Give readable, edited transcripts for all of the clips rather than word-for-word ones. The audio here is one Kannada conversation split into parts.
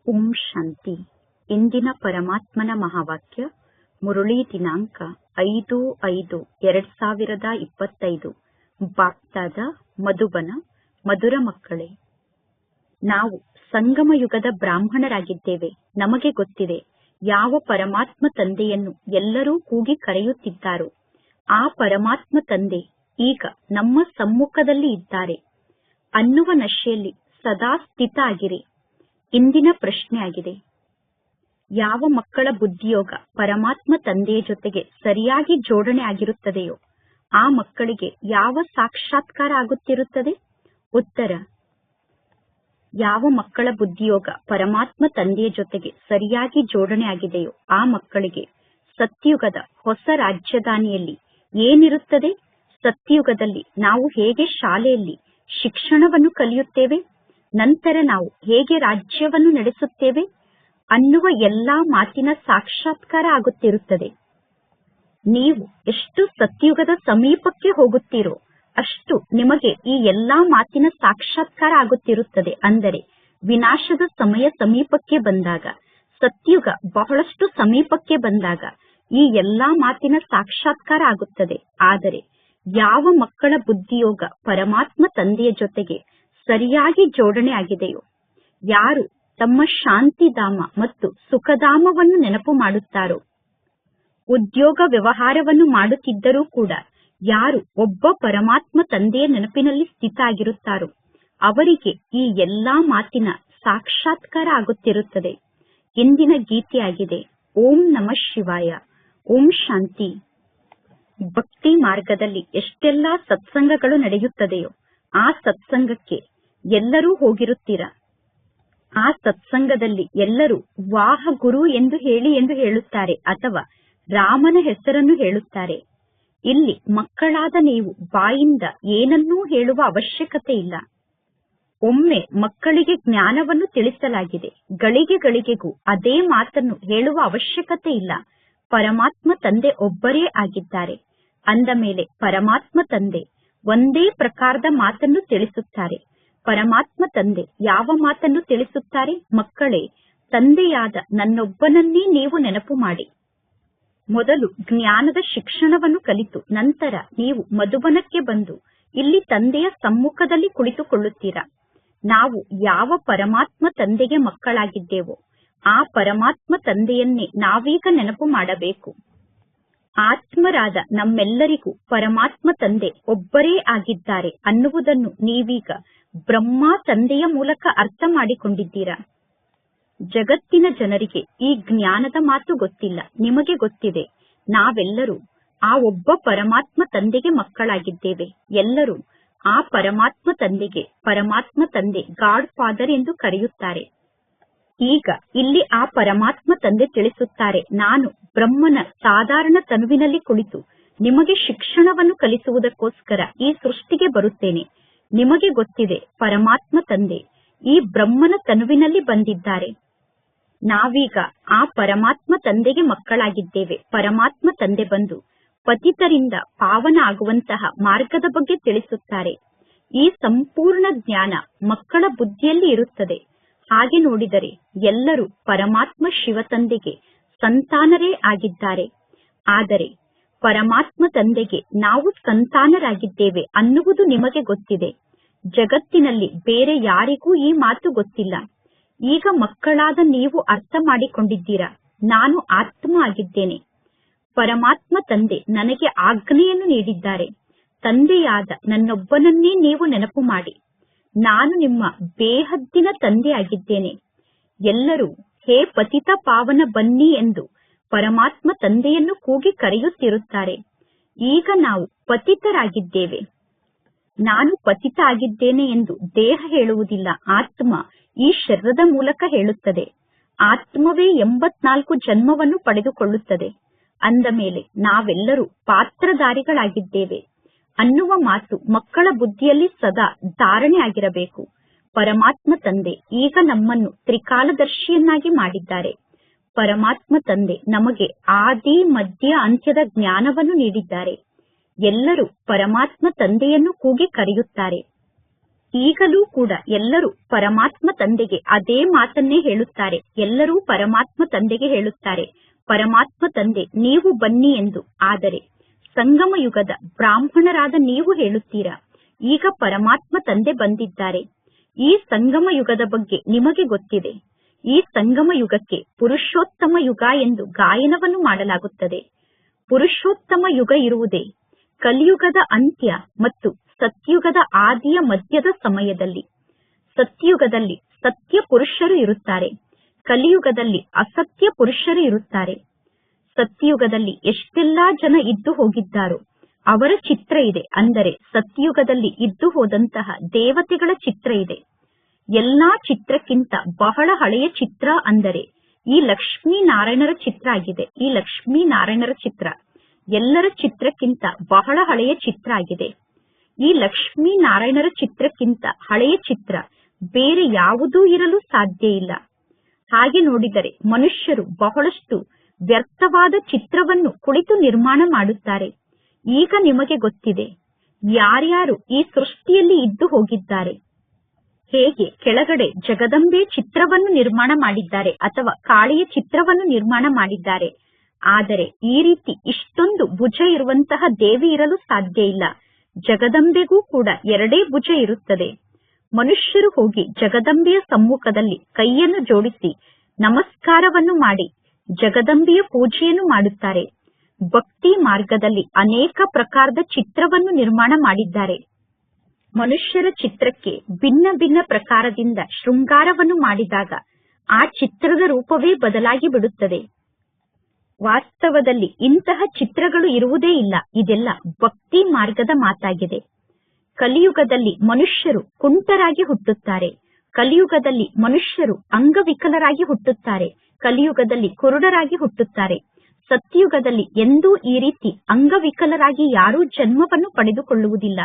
ಓಂ ಶಾಂತಿ. ಇಂದಿನ ಪರಮಾತ್ಮನ ಮಹಾವಾಕ್ಯ ಮುರಳಿ ದಿನಾಂಕ 5/5/2025. ಬಾಪ್ದಾದ ಮಧುಬನ. ಮಧುರ ಮಕ್ಕಳೇ, ನಾವು ಸಂಗಮ ಯುಗದ ಬ್ರಾಹ್ಮಣರಾಗಿದ್ದೇವೆ. ನಮಗೆ ಗೊತ್ತಿದೆ ಯಾವ ಪರಮಾತ್ಮ ತಂದೆಯನ್ನು ಎಲ್ಲರೂ ಕೂಗಿ ಕರೆಯುತ್ತಿದ್ದಾರೋ ಆ ಪರಮಾತ್ಮ ತಂದೆ ಈಗ ನಮ್ಮ ಸಮ್ಮುಖದಲ್ಲಿ ಇದ್ದಾರೆ ಅನ್ನುವ ನಶೆಯಲ್ಲಿ ಸದಾ ಸ್ಥಿತ ಆಗಿರಿ. ಇಂದಿನ ಪ್ರಶ್ನೆ ಆಗಿದೆ, ಯಾವ ಮಕ್ಕಳ ಬುದ್ಧಿಯೋಗ ಪರಮಾತ್ಮ ತಂದೆಯ ಜೊತೆಗೆ ಸರಿಯಾಗಿ ಜೋಡಣೆ ಆಗಿರುತ್ತದೆಯೋ ಆ ಮಕ್ಕಳಿಗೆ ಯಾವ ಸಾಕ್ಷಾತ್ಕಾರ ಆಗುತ್ತಿರುತ್ತದೆ? ಉತ್ತರ, ಯಾವ ಮಕ್ಕಳ ಬುದ್ಧಿಯೋಗ ಪರಮಾತ್ಮ ತಂದೆಯ ಜೊತೆಗೆ ಸರಿಯಾಗಿ ಜೋಡಣೆ ಆಗಿದೆಯೋ ಆ ಮಕ್ಕಳಿಗೆ ಸತ್ಯುಗದ ಹೊಸ ರಾಜಧಾನಿಯಲ್ಲಿ ಏನಿರುತ್ತದೆ? ಸತ್ಯುಗದಲ್ಲಿ ನಾವು ಹೇಗೆ ಶಾಲೆಯಲ್ಲಿ ಶಿಕ್ಷಣವನ್ನು ಕಲಿಯುತ್ತೇವೆ, ನಂತರ ನಾವು ಹೇಗೆ ರಾಜ್ಯವನ್ನು ನಡೆಸುತ್ತೇವೆ ಅನ್ನುವ ಎಲ್ಲಾ ಮಾತಿನ ಸಾಕ್ಷಾತ್ಕಾರ ಆಗುತ್ತಿರುತ್ತದೆ. ನೀವು ಎಷ್ಟು ಸತ್ಯುಗದ ಸಮೀಪಕ್ಕೆ ಹೋಗುತ್ತೀರೋ ಅಷ್ಟು ನಿಮಗೆ ಈ ಎಲ್ಲಾ ಮಾತಿನ ಸಾಕ್ಷಾತ್ಕಾರ ಆಗುತ್ತಿರುತ್ತದೆ. ಅಂದರೆ ವಿನಾಶದ ಸಮಯ ಸಮೀಪಕ್ಕೆ ಬಂದಾಗ, ಸತ್ಯುಗ ಬಹಳಷ್ಟು ಸಮೀಪಕ್ಕೆ ಬಂದಾಗ ಈ ಎಲ್ಲಾ ಮಾತಿನ ಸಾಕ್ಷಾತ್ಕಾರ ಆಗುತ್ತದೆ. ಆದರೆ ಯಾವ ಮಕ್ಕಳ ಬುದ್ಧಿಯೋಗ ಪರಮಾತ್ಮ ತಂದೆಯ ಜೊತೆಗೆ ಸರಿಯಾಗಿ ಜೋಡಣೆ ಆಗಿದೆಯೋ, ಯಾರು ತಮ್ಮ ಶಾಂತಿಧಾಮ ಮತ್ತು ಸುಖಧಾಮವನ್ನು ನೆನಪು ಮಾಡುತ್ತಾರೋ, ಉದ್ಯೋಗ ವ್ಯವಹಾರವನ್ನು ಮಾಡುತ್ತಿದ್ದರೂ ಕೂಡ ಯಾರು ಒಬ್ಬ ಪರಮಾತ್ಮ ತಂದೆಯ ನೆನಪಿನಲ್ಲಿ ಸ್ಥಿತ ಆಗಿರುತ್ತಾರೋ ಅವರಿಗೆ ಈ ಎಲ್ಲಾ ಮಾತಿನ ಸಾಕ್ಷಾತ್ಕಾರ ಆಗುತ್ತಿರುತ್ತದೆ. ಇಂದಿನ ಗೀತೆಯಾಗಿದೆ, ಓಂ ನಮಃ ಶಿವಾಯ. ಓಂ ಶಾಂತಿ. ಭಕ್ತಿ ಮಾರ್ಗದಲ್ಲಿ ಎಷ್ಟೆಲ್ಲಾ ಸತ್ಸಂಗಗಳು ನಡೆಯುತ್ತದೆಯೋ ಆ ಸತ್ಸಂಗಕ್ಕೆ ಎಲ್ಲರೂ ಹೋಗಿರುತ್ತೀರಾ. ಆ ಸತ್ಸಂಗದಲ್ಲಿ ಎಲ್ಲರೂ ವಾಹ ಗುರು ಎಂದು ಹೇಳುತ್ತಾರೆ ಅಥವಾ ರಾಮನ ಹೆಸರನ್ನು ಹೇಳುತ್ತಾರೆ. ಇಲ್ಲಿ ಮಕ್ಕಳಾದ ನೀವು ಬಾಯಿಂದ ಏನನ್ನೂ ಹೇಳುವ ಅವಶ್ಯಕತೆ ಇಲ್ಲ. ಒಮ್ಮೆ ಮಕ್ಕಳಿಗೆ ಜ್ಞಾನವನ್ನು ತಿಳಿಸಲಾಗಿದೆ, ಗಳಿಗೆಗೂ ಅದೇ ಮಾತನ್ನು ಹೇಳುವ ಅವಶ್ಯಕತೆ ಇಲ್ಲ. ಪರಮಾತ್ಮ ತಂದೆ ಒಬ್ಬರೇ ಆಗಿದ್ದಾರೆ. ಅಂದ ಮೇಲೆ ಪರಮಾತ್ಮ ತಂದೆ ಒಂದೇ ಪ್ರಕಾರದ ಮಾತನ್ನು ತಿಳಿಸುತ್ತಾರೆ. ಪರಮಾತ್ಮ ತಂದೆ ಯಾವ ಮಾತನ್ನು ತಿಳಿಸುತ್ತಾರೆ? ಮಕ್ಕಳೇ, ತಂದೆಯಾದ ನನ್ನೊಬ್ಬನನ್ನೇ ನೀವು ನೆನಪು ಮಾಡಿ. ಮೊದಲು ಜ್ಞಾನದ ಶಿಕ್ಷಣವನ್ನು ಕಲಿತು ನಂತರ ನೀವು ಮಧುಬನಕ್ಕೆ ಬಂದು ಇಲ್ಲಿ ತಂದೆಯ ಸಮ್ಮುಖದಲ್ಲಿ ಕುಳಿತುಕೊಳ್ಳುತ್ತೀರಾ. ನಾವು ಯಾವ ಪರಮಾತ್ಮ ತಂದೆಗೆ ಮಕ್ಕಳಾಗಿದ್ದೇವೋ ಆ ಪರಮಾತ್ಮ ತಂದೆಯನ್ನೇ ನಾವೀಗ ನೆನಪು ಮಾಡಬೇಕು. ಆತ್ಮರಾದ ನಮ್ಮೆಲ್ಲರಿಗೂ ಪರಮಾತ್ಮ ತಂದೆ ಒಬ್ಬರೇ ಆಗಿದ್ದಾರೆ ಅನ್ನುವುದನ್ನು ನೀವೀಗ ಬ್ರಹ್ಮ ತಂದೆಯ ಮೂಲಕ ಅರ್ಥ ಮಾಡಿಕೊಂಡಿದ್ದೀರಾ. ಜಗತ್ತಿನ ಜನರಿಗೆ ಈ ಜ್ಞಾನದ ಮಾತು ಗೊತ್ತಿಲ್ಲ. ನಿಮಗೆ ಗೊತ್ತಿದೆ, ನಾವೆಲ್ಲರೂ ಆ ಒಬ್ಬ ಪರಮಾತ್ಮ ತಂದೆಗೆ ಮಕ್ಕಳಾಗಿದ್ದೇವೆ. ಎಲ್ಲರೂ ಆ ಪರಮಾತ್ಮ ತಂದೆಗೆ ಪರಮಾತ್ಮ ತಂದೆ ಗಾಡ್ ಫಾದರ್ ಎಂದು ಕರೆಯುತ್ತಾರೆ. ಈಗ ಇಲ್ಲಿ ಆ ಪರಮಾತ್ಮ ತಂದೆ ತಿಳಿಸುತ್ತಾರೆ, ನಾನು ಬ್ರಹ್ಮನ ಸಾಧಾರಣ ತನುವಿನಲ್ಲಿ ಕುಳಿತು ನಿಮಗೆ ಶಿಕ್ಷಣವನ್ನು ಕಲಿಸುವುದಕ್ಕೋಸ್ಕರ ಈ ಸೃಷ್ಟಿಗೆ ಬರುತ್ತೇನೆ. ನಿಮಗೆ ಗೊತ್ತಿದೆ, ಪರಮಾತ್ಮ ತಂದೆ ಈ ಬ್ರಹ್ಮನ ತನುವಿನಲ್ಲಿ ಬಂದಿದ್ದಾರೆ. ನಾವೀಗ ಆ ಪರಮಾತ್ಮ ತಂದೆಗೆ ಮಕ್ಕಳಾಗಿದ್ದೇವೆ. ಪರಮಾತ್ಮ ತಂದೆ ಬಂದು ಪತಿತರಿಂದ ಪಾವನ ಆಗುವಂತಹ ಮಾರ್ಗದ ಬಗ್ಗೆ ತಿಳಿಸುತ್ತಾರೆ. ಈ ಸಂಪೂರ್ಣ ಜ್ಞಾನ ಮಕ್ಕಳ ಬುದ್ಧಿಯಲ್ಲಿ ಇರುತ್ತದೆ. ಹಾಗೆ ನೋಡಿದರೆ ಎಲ್ಲರೂ ಪರಮಾತ್ಮ ಶಿವ ತಂದೆಗೆ ಸಂತಾನರೇ ಆಗಿದ್ದಾರೆ. ಆದರೆ ಪರಮಾತ್ಮ ತಂದೆಗೆ ನಾವು ಸಂತಾನರಾಗಿದ್ದೇವೆ ಅನ್ನುವುದು ನಿಮಗೆ ಗೊತ್ತಿದೆ. ಜಗತ್ತಿನಲ್ಲಿ ಬೇರೆ ಯಾರಿಗೂ ಈ ಮಾತು ಗೊತ್ತಿಲ್ಲ. ಈಗ ಮಕ್ಕಳಾದ ನೀವು ಅರ್ಥ ಮಾಡಿಕೊಂಡಿದ್ದೀರಾ, ನಾನು ಆತ್ಮ ಆಗಿದ್ದೇನೆ. ಪರಮಾತ್ಮ ತಂದೆ ನನಗೆ ಆಜ್ಞೆಯನ್ನು ನೀಡಿದ್ದಾರೆ. ತಂದೆಯಾದ ನನ್ನೊಬ್ಬನನ್ನೇ ನೀವು ನೆನಪು ಮಾಡಿ. ನಾನು ನಿಮ್ಮ ಬೇಹದ್ದಿನ ತಂದೆ ಆಗಿದ್ದೇನೆ. ಎಲ್ಲರೂ ಹೇ ಪತಿತ ಪಾವನ ಬನ್ನಿ ಎಂದು ಪರಮಾತ್ಮ ತಂದೆಯನ್ನು ಕೂಗಿ ಕರೆಯುತ್ತಿರುತ್ತಾರೆ. ಈಗ ನಾವು ಪತಿತರಾಗಿದ್ದೇವೆ. ನಾನು ಪತಿತ ಆಗಿದ್ದೇನೆ ಎಂದು ದೇಹ ಹೇಳುವುದಿಲ್ಲ, ಆತ್ಮ ಈ ಶರೀರದ ಮೂಲಕ ಹೇಳುತ್ತದೆ. ಆತ್ಮವೇ 84 ಜನ್ಮವನ್ನು ಪಡೆದುಕೊಳ್ಳುತ್ತದೆ. ಅಂದ ಮೇಲೆ ನಾವೆಲ್ಲರೂ ಪಾತ್ರಧಾರಿಗಳಾಗಿದ್ದೇವೆ ಅನ್ನುವ ಮಾತು ಮಕ್ಕಳ ಬುದ್ಧಿಯಲ್ಲಿ ಸದಾ ಧಾರಣೆ ಆಗಿರಬೇಕು. ಪರಮಾತ್ಮ ತಂದೆ ಈಗ ನಮ್ಮನ್ನು ತ್ರಿಕಾಲದರ್ಶಿಯನ್ನಾಗಿ ಮಾಡಿದ್ದಾರೆ. ಪರಮಾತ್ಮ ತಂದೆ ನಮಗೆ ಆದಿ ಮಧ್ಯ ಅಂತ್ಯದ ಜ್ಞಾನವನ್ನು ನೀಡಿದ್ದಾರೆ. ಎಲ್ಲರೂ ಪರಮಾತ್ಮ ತಂದೆಯನ್ನು ಕೂಗಿ ಕರೆಯುತ್ತಾರೆ. ಈಗಲೂ ಕೂಡ ಎಲ್ಲರೂ ಪರಮಾತ್ಮ ತಂದೆಗೆ ಅದೇ ಮಾತನ್ನೇ ಹೇಳುತ್ತಾರೆ. ಎಲ್ಲರೂ ಪರಮಾತ್ಮ ತಂದೆಗೆ ಹೇಳುತ್ತಾರೆ, ಪರಮಾತ್ಮ ತಂದೆ ನೀವು ಬನ್ನಿ ಎಂದು. ಆದರೆ ಸಂಗಮ ಯುಗದ ಬ್ರಾಹ್ಮಣರಾದ ನೀವು ಹೇಳುತ್ತೀರಾ, ಈಗ ಪರಮಾತ್ಮ ತಂದೆ ಬಂದಿದ್ದಾರೆ. ಈ ಸಂಗಮ ಯುಗದ ಬಗ್ಗೆ ನಿಮಗೆ ಗೊತ್ತಿದೆ. ಈ ಸಂಗಮ ಯುಗಕ್ಕೆ ಪುರುಷೋತ್ತಮ ಯುಗ ಎಂದು ಗಾಯನವನ್ನು ಮಾಡಲಾಗುತ್ತದೆ. ಪುರುಷೋತ್ತಮ ಯುಗ ಇರುವುದೇ ಕಲಿಯುಗದ ಅಂತ್ಯ ಮತ್ತು ಸತ್ಯುಗದ ಆದಿಯ ಮಧ್ಯದ ಸಮಯದಲ್ಲಿ. ಸತ್ಯುಗದಲ್ಲಿ ಸತ್ಯ ಪುರುಷರು ಇರುತ್ತಾರೆ, ಕಲಿಯುಗದಲ್ಲಿ ಅಸತ್ಯ ಪುರುಷರು ಇರುತ್ತಾರೆ. ಸತ್ಯುಗದಲ್ಲಿ ಎಷ್ಟೆಲ್ಲಾ ಜನ ಇದ್ದು ಹೋಗಿದ್ದಾರೋ ಅವರ ಚಿತ್ರ ಇದೆ. ಅಂದರೆ ಸತ್ಯುಗದಲ್ಲಿ ಇದ್ದು ಹೋದಂತಹ ದೇವತೆಗಳ ಚಿತ್ರ ಇದೆ. ಎಲ್ಲಾ ಚಿತ್ರಕ್ಕಿಂತ ಬಹಳ ಹಳೆಯ ಚಿತ್ರ ಅಂದರೆ ಈ ಲಕ್ಷ್ಮೀನಾರಾಯಣರ ಚಿತ್ರ ಆಗಿದೆ. ಈ ಲಕ್ಷ್ಮೀನಾರಾಯಣರ ಚಿತ್ರ ಎಲ್ಲರ ಚಿತ್ರಕ್ಕಿಂತ ಬಹಳ ಹಳೆಯ ಚಿತ್ರ ಆಗಿದೆ. ಈ ಲಕ್ಷ್ಮೀನಾರಾಯಣರ ಚಿತ್ರಕ್ಕಿಂತ ಹಳೆಯ ಚಿತ್ರ ಬೇರೆ ಯಾವುದೂ ಇರಲು ಸಾಧ್ಯ ಇಲ್ಲ. ಹಾಗೆ ನೋಡಿದರೆ ಮನುಷ್ಯರು ಬಹಳಷ್ಟು ವ್ಯರ್ಥವಾದ ಚಿತ್ರವನ್ನು ಕುಳಿತು ನಿರ್ಮಾಣ ಮಾಡುತ್ತಾರೆ. ಈಗ ನಿಮಗೆ ಗೊತ್ತಿದೆ ಯಾರ್ಯಾರು ಈ ಸೃಷ್ಟಿಯಲ್ಲಿ ಇದ್ದು ಹೋಗಿದ್ದಾರೆ. ಹೇಗೆ ಕೆಳಗಡೆ ಜಗದಂಬೆ ಚಿತ್ರವನ್ನು ನಿರ್ಮಾಣ ಮಾಡಿದ್ದಾರೆ ಅಥವಾ ಕಾಳಿಯ ಚಿತ್ರವನ್ನು ನಿರ್ಮಾಣ ಮಾಡಿದ್ದಾರೆ. ಆದರೆ ಈ ರೀತಿ ಇಷ್ಟೊಂದು ಭುಜ ಇರುವಂತಹ ದೇವಿ ಇರಲು ಸಾಧ್ಯ ಇಲ್ಲ. ಜಗದಂಬೆಗೂ ಕೂಡ 2 ಭುಜ ಇರುತ್ತದೆ. ಮನುಷ್ಯರು ಹೋಗಿ ಜಗದಂಬೆಯ ಸಮ್ಮುಖದಲ್ಲಿ ಕೈಯನ್ನು ಜೋಡಿಸಿ ನಮಸ್ಕಾರವನ್ನು ಮಾಡಿ ಜಗದಂಬೆಯ ಪೂಜೆಯನ್ನು ಮಾಡುತ್ತಾರೆ. ಭಕ್ತಿ ಮಾರ್ಗದಲ್ಲಿ ಅನೇಕ ಪ್ರಕಾರದ ಚಿತ್ರವನ್ನು ನಿರ್ಮಾಣ ಮಾಡಿದ್ದಾರೆ. ಮನುಷ್ಯರ ಚಿತ್ರಕ್ಕೆ ಭಿನ್ನ ಭಿನ್ನ ಪ್ರಕಾರದಿಂದ ಶೃಂಗಾರವನ್ನು ಮಾಡಿದಾಗ ಆ ಚಿತ್ರದ ರೂಪವೇ ಬದಲಾಗಿ ಬಿಡುತ್ತದೆ. ವಾಸ್ತವದಲ್ಲಿ ಇಂತಹ ಚಿತ್ರಗಳು ಇರುವುದೇ ಇಲ್ಲ. ಇದೆಲ್ಲ ಭಕ್ತಿ ಮಾರ್ಗದ ಮಾತಾಗಿದೆ. ಕಲಿಯುಗದಲ್ಲಿ ಮನುಷ್ಯರು ಕುಂಟರಾಗಿ ಹುಟ್ಟುತ್ತಾರೆ. ಕಲಿಯುಗದಲ್ಲಿ ಮನುಷ್ಯರು ಅಂಗವಿಕಲರಾಗಿ ಹುಟ್ಟುತ್ತಾರೆ. ಕಲಿಯುಗದಲ್ಲಿ ಕುರುಡರಾಗಿ ಹುಟ್ಟುತ್ತಾರೆ. ಸತ್ಯುಗದಲ್ಲಿ ಎಂದೂ ಈ ರೀತಿ ಅಂಗವಿಕಲರಾಗಿ ಯಾರೂ ಜನ್ಮವನ್ನು ಪಡೆದುಕೊಳ್ಳುವುದಿಲ್ಲ.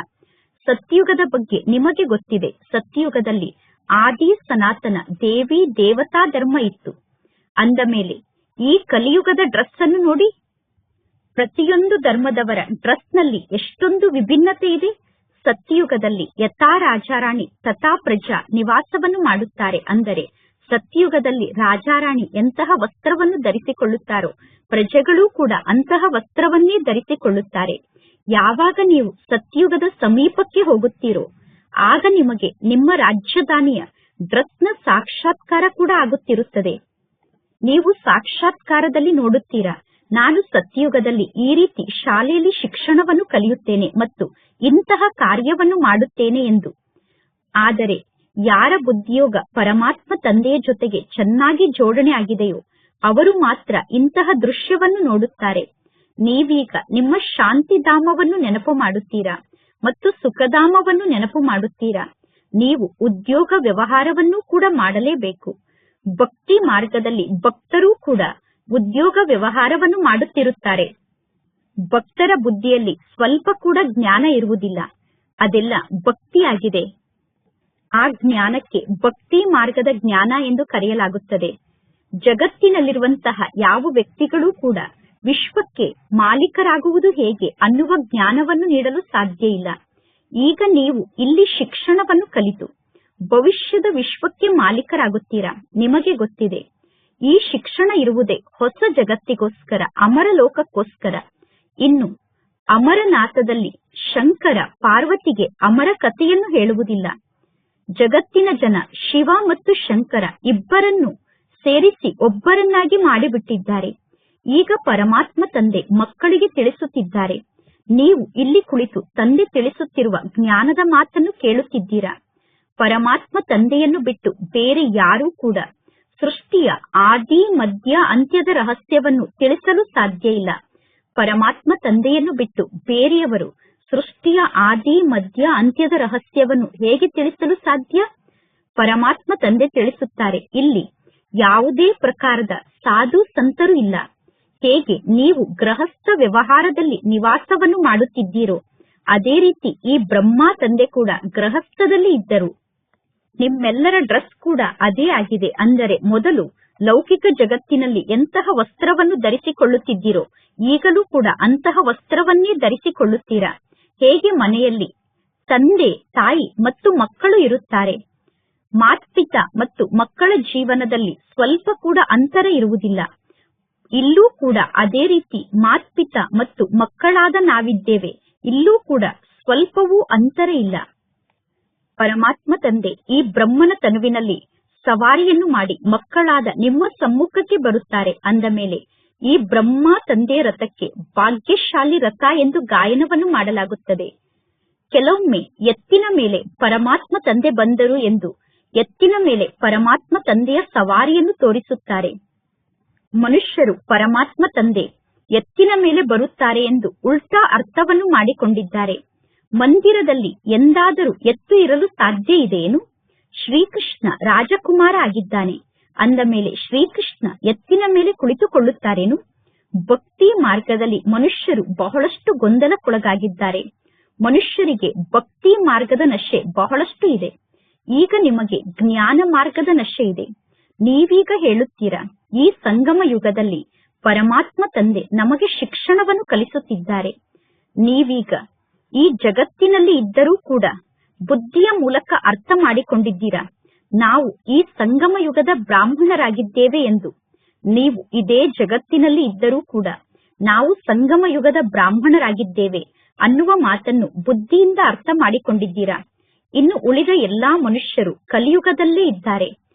ಸತ್ಯುಗದ ಬಗ್ಗೆ ನಿಮಗೆ ಗೊತ್ತಿದೆ. ಸತ್ಯುಗದಲ್ಲಿ ಆದಿ ಸನಾತನ ದೇವಿ ದೇವತಾ ಧರ್ಮ ಇತ್ತು. ಅಂದ ಮೇಲೆ ಈ ಕಲಿಯುಗದ ಡ್ರೆಸ್ ಅನ್ನು ನೋಡಿ. ಪ್ರತಿಯೊಂದು ಧರ್ಮದವರ ಡ್ರೆಸ್ ನಲ್ಲಿ ಎಷ್ಟೊಂದು ವಿಭಿನ್ನತೆ ಇದೆ. ಸತ್ಯುಗದಲ್ಲಿ ಯಥಾ ರಾಜಾರಾಣಿ ತಥಾ ಪ್ರಜಾ ನಿವಾಸವನ್ನು ಮಾಡುತ್ತಾರೆ. ಅಂದರೆ ಸತ್ಯುಗದಲ್ಲಿ ರಾಜಾರಾಣಿ ಎಂತಹ ವಸ್ತ್ರವನ್ನು ಧರಿಸಿಕೊಳ್ಳುತ್ತಾರೋ ಪ್ರಜೆಗಳೂ ಕೂಡ ಅಂತಹ ವಸ್ತ್ರವನ್ನೇ ಧರಿಸಿಕೊಳ್ಳುತ್ತಾರೆ. ಯಾವಾಗ ನೀವು ಸತ್ಯುಗದ ಸಮೀಪಕ್ಕೆ ಹೋಗುತ್ತೀರೋ ಆಗ ನಿಮಗೆ ನಿಮ್ಮ ರಾಜಧಾನಿಯ ಡ್ರೆಸ್ನ ಸಾಕ್ಷಾತ್ಕಾರ ಕೂಡ ಆಗುತ್ತಿರುತ್ತದೆ. ನೀವು ಸಾಕ್ಷಾತ್ಕಾರದಲ್ಲಿ ನೋಡುತ್ತೀರಾ, ನಾನು ಸತ್ಯುಗದಲ್ಲಿ ಈ ರೀತಿ ಶಾಲೆಯಲ್ಲಿ ಶಿಕ್ಷಣವನ್ನು ಕಲಿಯುತ್ತೇನೆ ಮತ್ತು ಇಂತಹ ಕಾರ್ಯವನ್ನು ಮಾಡುತ್ತೇನೆ ಎಂದು. ಆದರೆ ಯಾರ ಬುದ್ಧಿಯೋಗ ಪರಮಾತ್ಮ ತಂದೆಯ ಜೊತೆಗೆ ಚೆನ್ನಾಗಿ ಜೋಡಣೆ ಆಗಿದೆಯೋ ಅವರು ಮಾತ್ರ ಇಂತಹ ದೃಶ್ಯವನ್ನು ನೋಡುತ್ತಾರೆ. ನೀವೀಗ ನಿಮ್ಮ ಶಾಂತಿಧಾಮವನ್ನು ನೆನಪು ಮಾಡುತ್ತೀರಾ ಮತ್ತು ಸುಖಧಾಮವನ್ನು ನೆನಪು ಮಾಡುತ್ತೀರಾ. ನೀವು ಉದ್ಯೋಗ ವ್ಯವಹಾರವನ್ನು ಕೂಡ ಮಾಡಲೇಬೇಕು. ಭಕ್ತಿ ಮಾರ್ಗದಲ್ಲಿ ಭಕ್ತರೂ ಕೂಡ ಉದ್ಯೋಗ ವ್ಯವಹಾರವನ್ನು ಮಾಡುತ್ತಿರುತ್ತಾರೆ. ಭಕ್ತರ ಬುದ್ಧಿಯಲ್ಲಿ ಸ್ವಲ್ಪ ಕೂಡ ಜ್ಞಾನ ಇರುವುದಿಲ್ಲ. ಅದೆಲ್ಲ ಭಕ್ತಿಯಾಗಿದೆ. ಆ ಜ್ಞಾನಕ್ಕೆ ಭಕ್ತಿ ಮಾರ್ಗದ ಜ್ಞಾನ ಎಂದು ಕರೆಯಲಾಗುತ್ತದೆ. ಜಗತ್ತಿನಲ್ಲಿರುವಂತಹ ಯಾವ ವ್ಯಕ್ತಿಗಳೂ ಕೂಡ ವಿಶ್ವಕ್ಕೆ ಮಾಲೀಕರಾಗುವುದು ಹೇಗೆ ಅನ್ನುವ ಜ್ಞಾನವನ್ನು ನೀಡಲು ಸಾಧ್ಯ ಇಲ್ಲ. ಈಗ ನೀವು ಇಲ್ಲಿ ಶಿಕ್ಷಣವನ್ನು ಕಲಿತು ಭವಿಷ್ಯದ ವಿಶ್ವಕ್ಕೆ ಮಾಲೀಕರಾಗುತ್ತೀರಾ. ನಿಮಗೆ ಗೊತ್ತಿದೆ ಈ ಶಿಕ್ಷಣ ಇರುವುದೇ ಹೊಸ ಜಗತ್ತಿಗೋಸ್ಕರ, ಅಮರ ಲೋಕಕ್ಕೋಸ್ಕರ. ಇನ್ನು ಅಮರನಾಥದಲ್ಲಿ ಶಂಕರ ಪಾರ್ವತಿಗೆ ಅಮರ ಕಥೆಯನ್ನು ಹೇಳುವುದಿಲ್ಲ. ಜಗತ್ತಿನ ಜನ ಶಿವ ಮತ್ತು ಶಂಕರ ಇಬ್ಬರನ್ನು ಸೇರಿಸಿ ಒಬ್ಬರನ್ನಾಗಿ ಮಾಡಿಬಿಟ್ಟಿದ್ದಾರೆ. ಈಗ ಪರಮಾತ್ಮ ತಂದೆ ಮಕ್ಕಳಿಗೆ ತಿಳಿಸುತ್ತಿದ್ದಾರೆ. ನೀವು ಇಲ್ಲಿ ಕುಳಿತು ತಂದೆ ತಿಳಿಸುತ್ತಿರುವ ಜ್ಞಾನದ ಮಾತನ್ನು ಕೇಳುತ್ತಿದ್ದೀರಾ. ಪರಮಾತ್ಮ ತಂದೆಯನ್ನು ಬಿಟ್ಟು ಬೇರೆ ಯಾರೂ ಕೂಡ ಸೃಷ್ಟಿಯ ಆದಿ ಮಧ್ಯ ಅಂತ್ಯದ ರಹಸ್ಯವನ್ನು ತಿಳಿಸಲು ಸಾಧ್ಯ ಇಲ್ಲ. ಪರಮಾತ್ಮ ತಂದೆಯನ್ನು ಬಿಟ್ಟು ಬೇರೆಯವರು ಸೃಷ್ಟಿಯ ಆದಿ ಮಧ್ಯ ಅಂತ್ಯದ ರಹಸ್ಯವನ್ನು ಹೇಗೆ ತಿಳಿಸಲು ಸಾಧ್ಯ? ಪರಮಾತ್ಮ ತಂದೆ ತಿಳಿಸುತ್ತಾರೆ, ಇಲ್ಲಿ ಯಾವುದೇ ಪ್ರಕಾರದ ಸಾಧು ಸಂತರು ಇಲ್ಲ. ಹೇಗೆ ನೀವು ಗೃಹಸ್ಥ ವ್ಯವಹಾರದಲ್ಲಿ ನಿವಾಸವನ್ನು ಮಾಡುತ್ತಿದ್ದೀರೋ ಅದೇ ರೀತಿ ಈ ಬ್ರಹ್ಮ ತಂದೆ ಕೂಡ ಗೃಹಸ್ಥದಲ್ಲಿ ಇದ್ದರು. ನಿಮ್ಮೆಲ್ಲರ ಡ್ರೆಸ್ ಕೂಡ ಅದೇ ಆಗಿದೆ. ಅಂದರೆ ಮೊದಲು ಲೌಕಿಕ ಜಗತ್ತಿನಲ್ಲಿ ಎಂತಹ ವಸ್ತ್ರವನ್ನು ಧರಿಸಿಕೊಳ್ಳುತ್ತಿದ್ದೀರೋ ಈಗಲೂ ಕೂಡ ಅಂತಹ ವಸ್ತ್ರವನ್ನೇ ಧರಿಸಿಕೊಳ್ಳುತ್ತೀರಾ. ಹೇಗೆ ಮನೆಯಲ್ಲಿ ತಂದೆ, ತಾಯಿ ಮತ್ತು ಮಕ್ಕಳು ಇರುತ್ತಾರೆ. ಮಾತ್ಪಿತ ಮತ್ತು ಮಕ್ಕಳ ಜೀವನದಲ್ಲಿ ಸ್ವಲ್ಪ ಕೂಡ ಅಂತರ ಇರುವುದಿಲ್ಲ. ಇಲ್ಲೂ ಕೂಡ ಅದೇ ರೀತಿ ಮಾತ್ಪಿತ ಮತ್ತು ಮಕ್ಕಳಾದ ನಾವಿದ್ದೇವೆ. ಇಲ್ಲೂ ಕೂಡ ಸ್ವಲ್ಪವೂ ಅಂತರ ಇಲ್ಲ. ಪರಮಾತ್ಮ ತಂದೆ ಈ ಬ್ರಹ್ಮನ ತನುವಿನಲ್ಲಿ ಸವಾರಿಯನ್ನು ಮಾಡಿ ಮಕ್ಕಳಾದ ನಿಮ್ಮ ಸಮ್ಮುಖಕ್ಕೆ ಬರುತ್ತಾರೆ. ಅಂದ ಮೇಲೆ ಈ ಬ್ರಹ್ಮ ತಂದೆಯ ರಥಕ್ಕೆ ಭಾಗ್ಯಶಾಲಿ ರಥ ಎಂದು ಗಾಯನವನ್ನು ಮಾಡಲಾಗುತ್ತದೆ. ಕೆಲವೊಮ್ಮೆ ಎತ್ತಿನ ಮೇಲೆ ಪರಮಾತ್ಮ ತಂದೆ ಬಂದರು ಎಂದು ಎತ್ತಿನ ಮೇಲೆ ಪರಮಾತ್ಮ ತಂದೆಯ ಸವಾರಿಯನ್ನು ತೋರಿಸುತ್ತಾರೆ. ಮನುಷ್ಯರು ಪರಮಾತ್ಮ ತಂದೆ ಎತ್ತಿನ ಮೇಲೆ ಬರುತ್ತಾರೆ ಎಂದು ಉಲ್ಟಾ ಅರ್ಥವನ್ನು ಮಾಡಿಕೊಂಡಿದ್ದಾರೆ. ಮಂದಿರದಲ್ಲಿ ಎಂದಾದರೂ ಎತ್ತು ಇರಲು ಸಾಧ್ಯ ಇದೆಯೇನು? ಶ್ರೀಕೃಷ್ಣ ರಾಜಕುಮಾರ ಆಗಿದ್ದಾನೆ. ಅಂದ ಮೇಲೆ ಶ್ರೀಕೃಷ್ಣ ಎತ್ತಿನ ಮೇಲೆ ಕುಳಿತುಕೊಳ್ಳುತ್ತಾರೇನು? ಭಕ್ತಿ ಮಾರ್ಗದಲ್ಲಿ ಮನುಷ್ಯರು ಬಹಳಷ್ಟು ಗೊಂದಲಕ್ಕೊಳಗಾಗಿದ್ದಾರೆ. ಮನುಷ್ಯರಿಗೆ ಭಕ್ತಿ ಮಾರ್ಗದ ನಶೆ ಬಹಳಷ್ಟು ಇದೆ. ಈಗ ನಿಮಗೆ ಜ್ಞಾನ ಮಾರ್ಗದ ನಶೆ ಇದೆ. ನೀವೀಗ ಹೇಳುತ್ತೀರಾ, ಈ ಸಂಗಮ ಯುಗದಲ್ಲಿ ಪರಮಾತ್ಮ ತಂದೆ ನಮಗೆ ಶಿಕ್ಷಣವನ್ನು ಕಲಿಸುತ್ತಿದ್ದಾರೆ. ನೀವೀಗ ಈ ಜಗತ್ತಿನಲ್ಲಿ ಇದ್ದರೂ ಕೂಡ ಬುದ್ಧಿಯ ಮೂಲಕ ಅರ್ಥ ಮಾಡಿಕೊಂಡಿದ್ದೀರಾ, ನಾವು ಈ ಸಂಗಮ ಯುಗದ ಬ್ರಾಹ್ಮಣರಾಗಿದ್ದೇವೆ ಎಂದು. ನೀವು ಇದೇ ಜಗತ್ತಿನಲ್ಲಿ ಇದ್ದರೂ ಕೂಡ ನಾವು ಸಂಗಮ ಯುಗದ ಬ್ರಾಹ್ಮಣರಾಗಿದ್ದೇವೆ ಅನ್ನುವ ಮಾತನ್ನು ಬುದ್ಧಿಯಿಂದ ಅರ್ಥ ಮಾಡಿಕೊಂಡಿದ್ದೀರಾ. ಇನ್ನು ಉಳಿದ ಎಲ್ಲಾ ಮನುಷ್ಯರು ಕಲಿಯುಗದಲ್ಲೇ ಇದ್ದಾರೆ.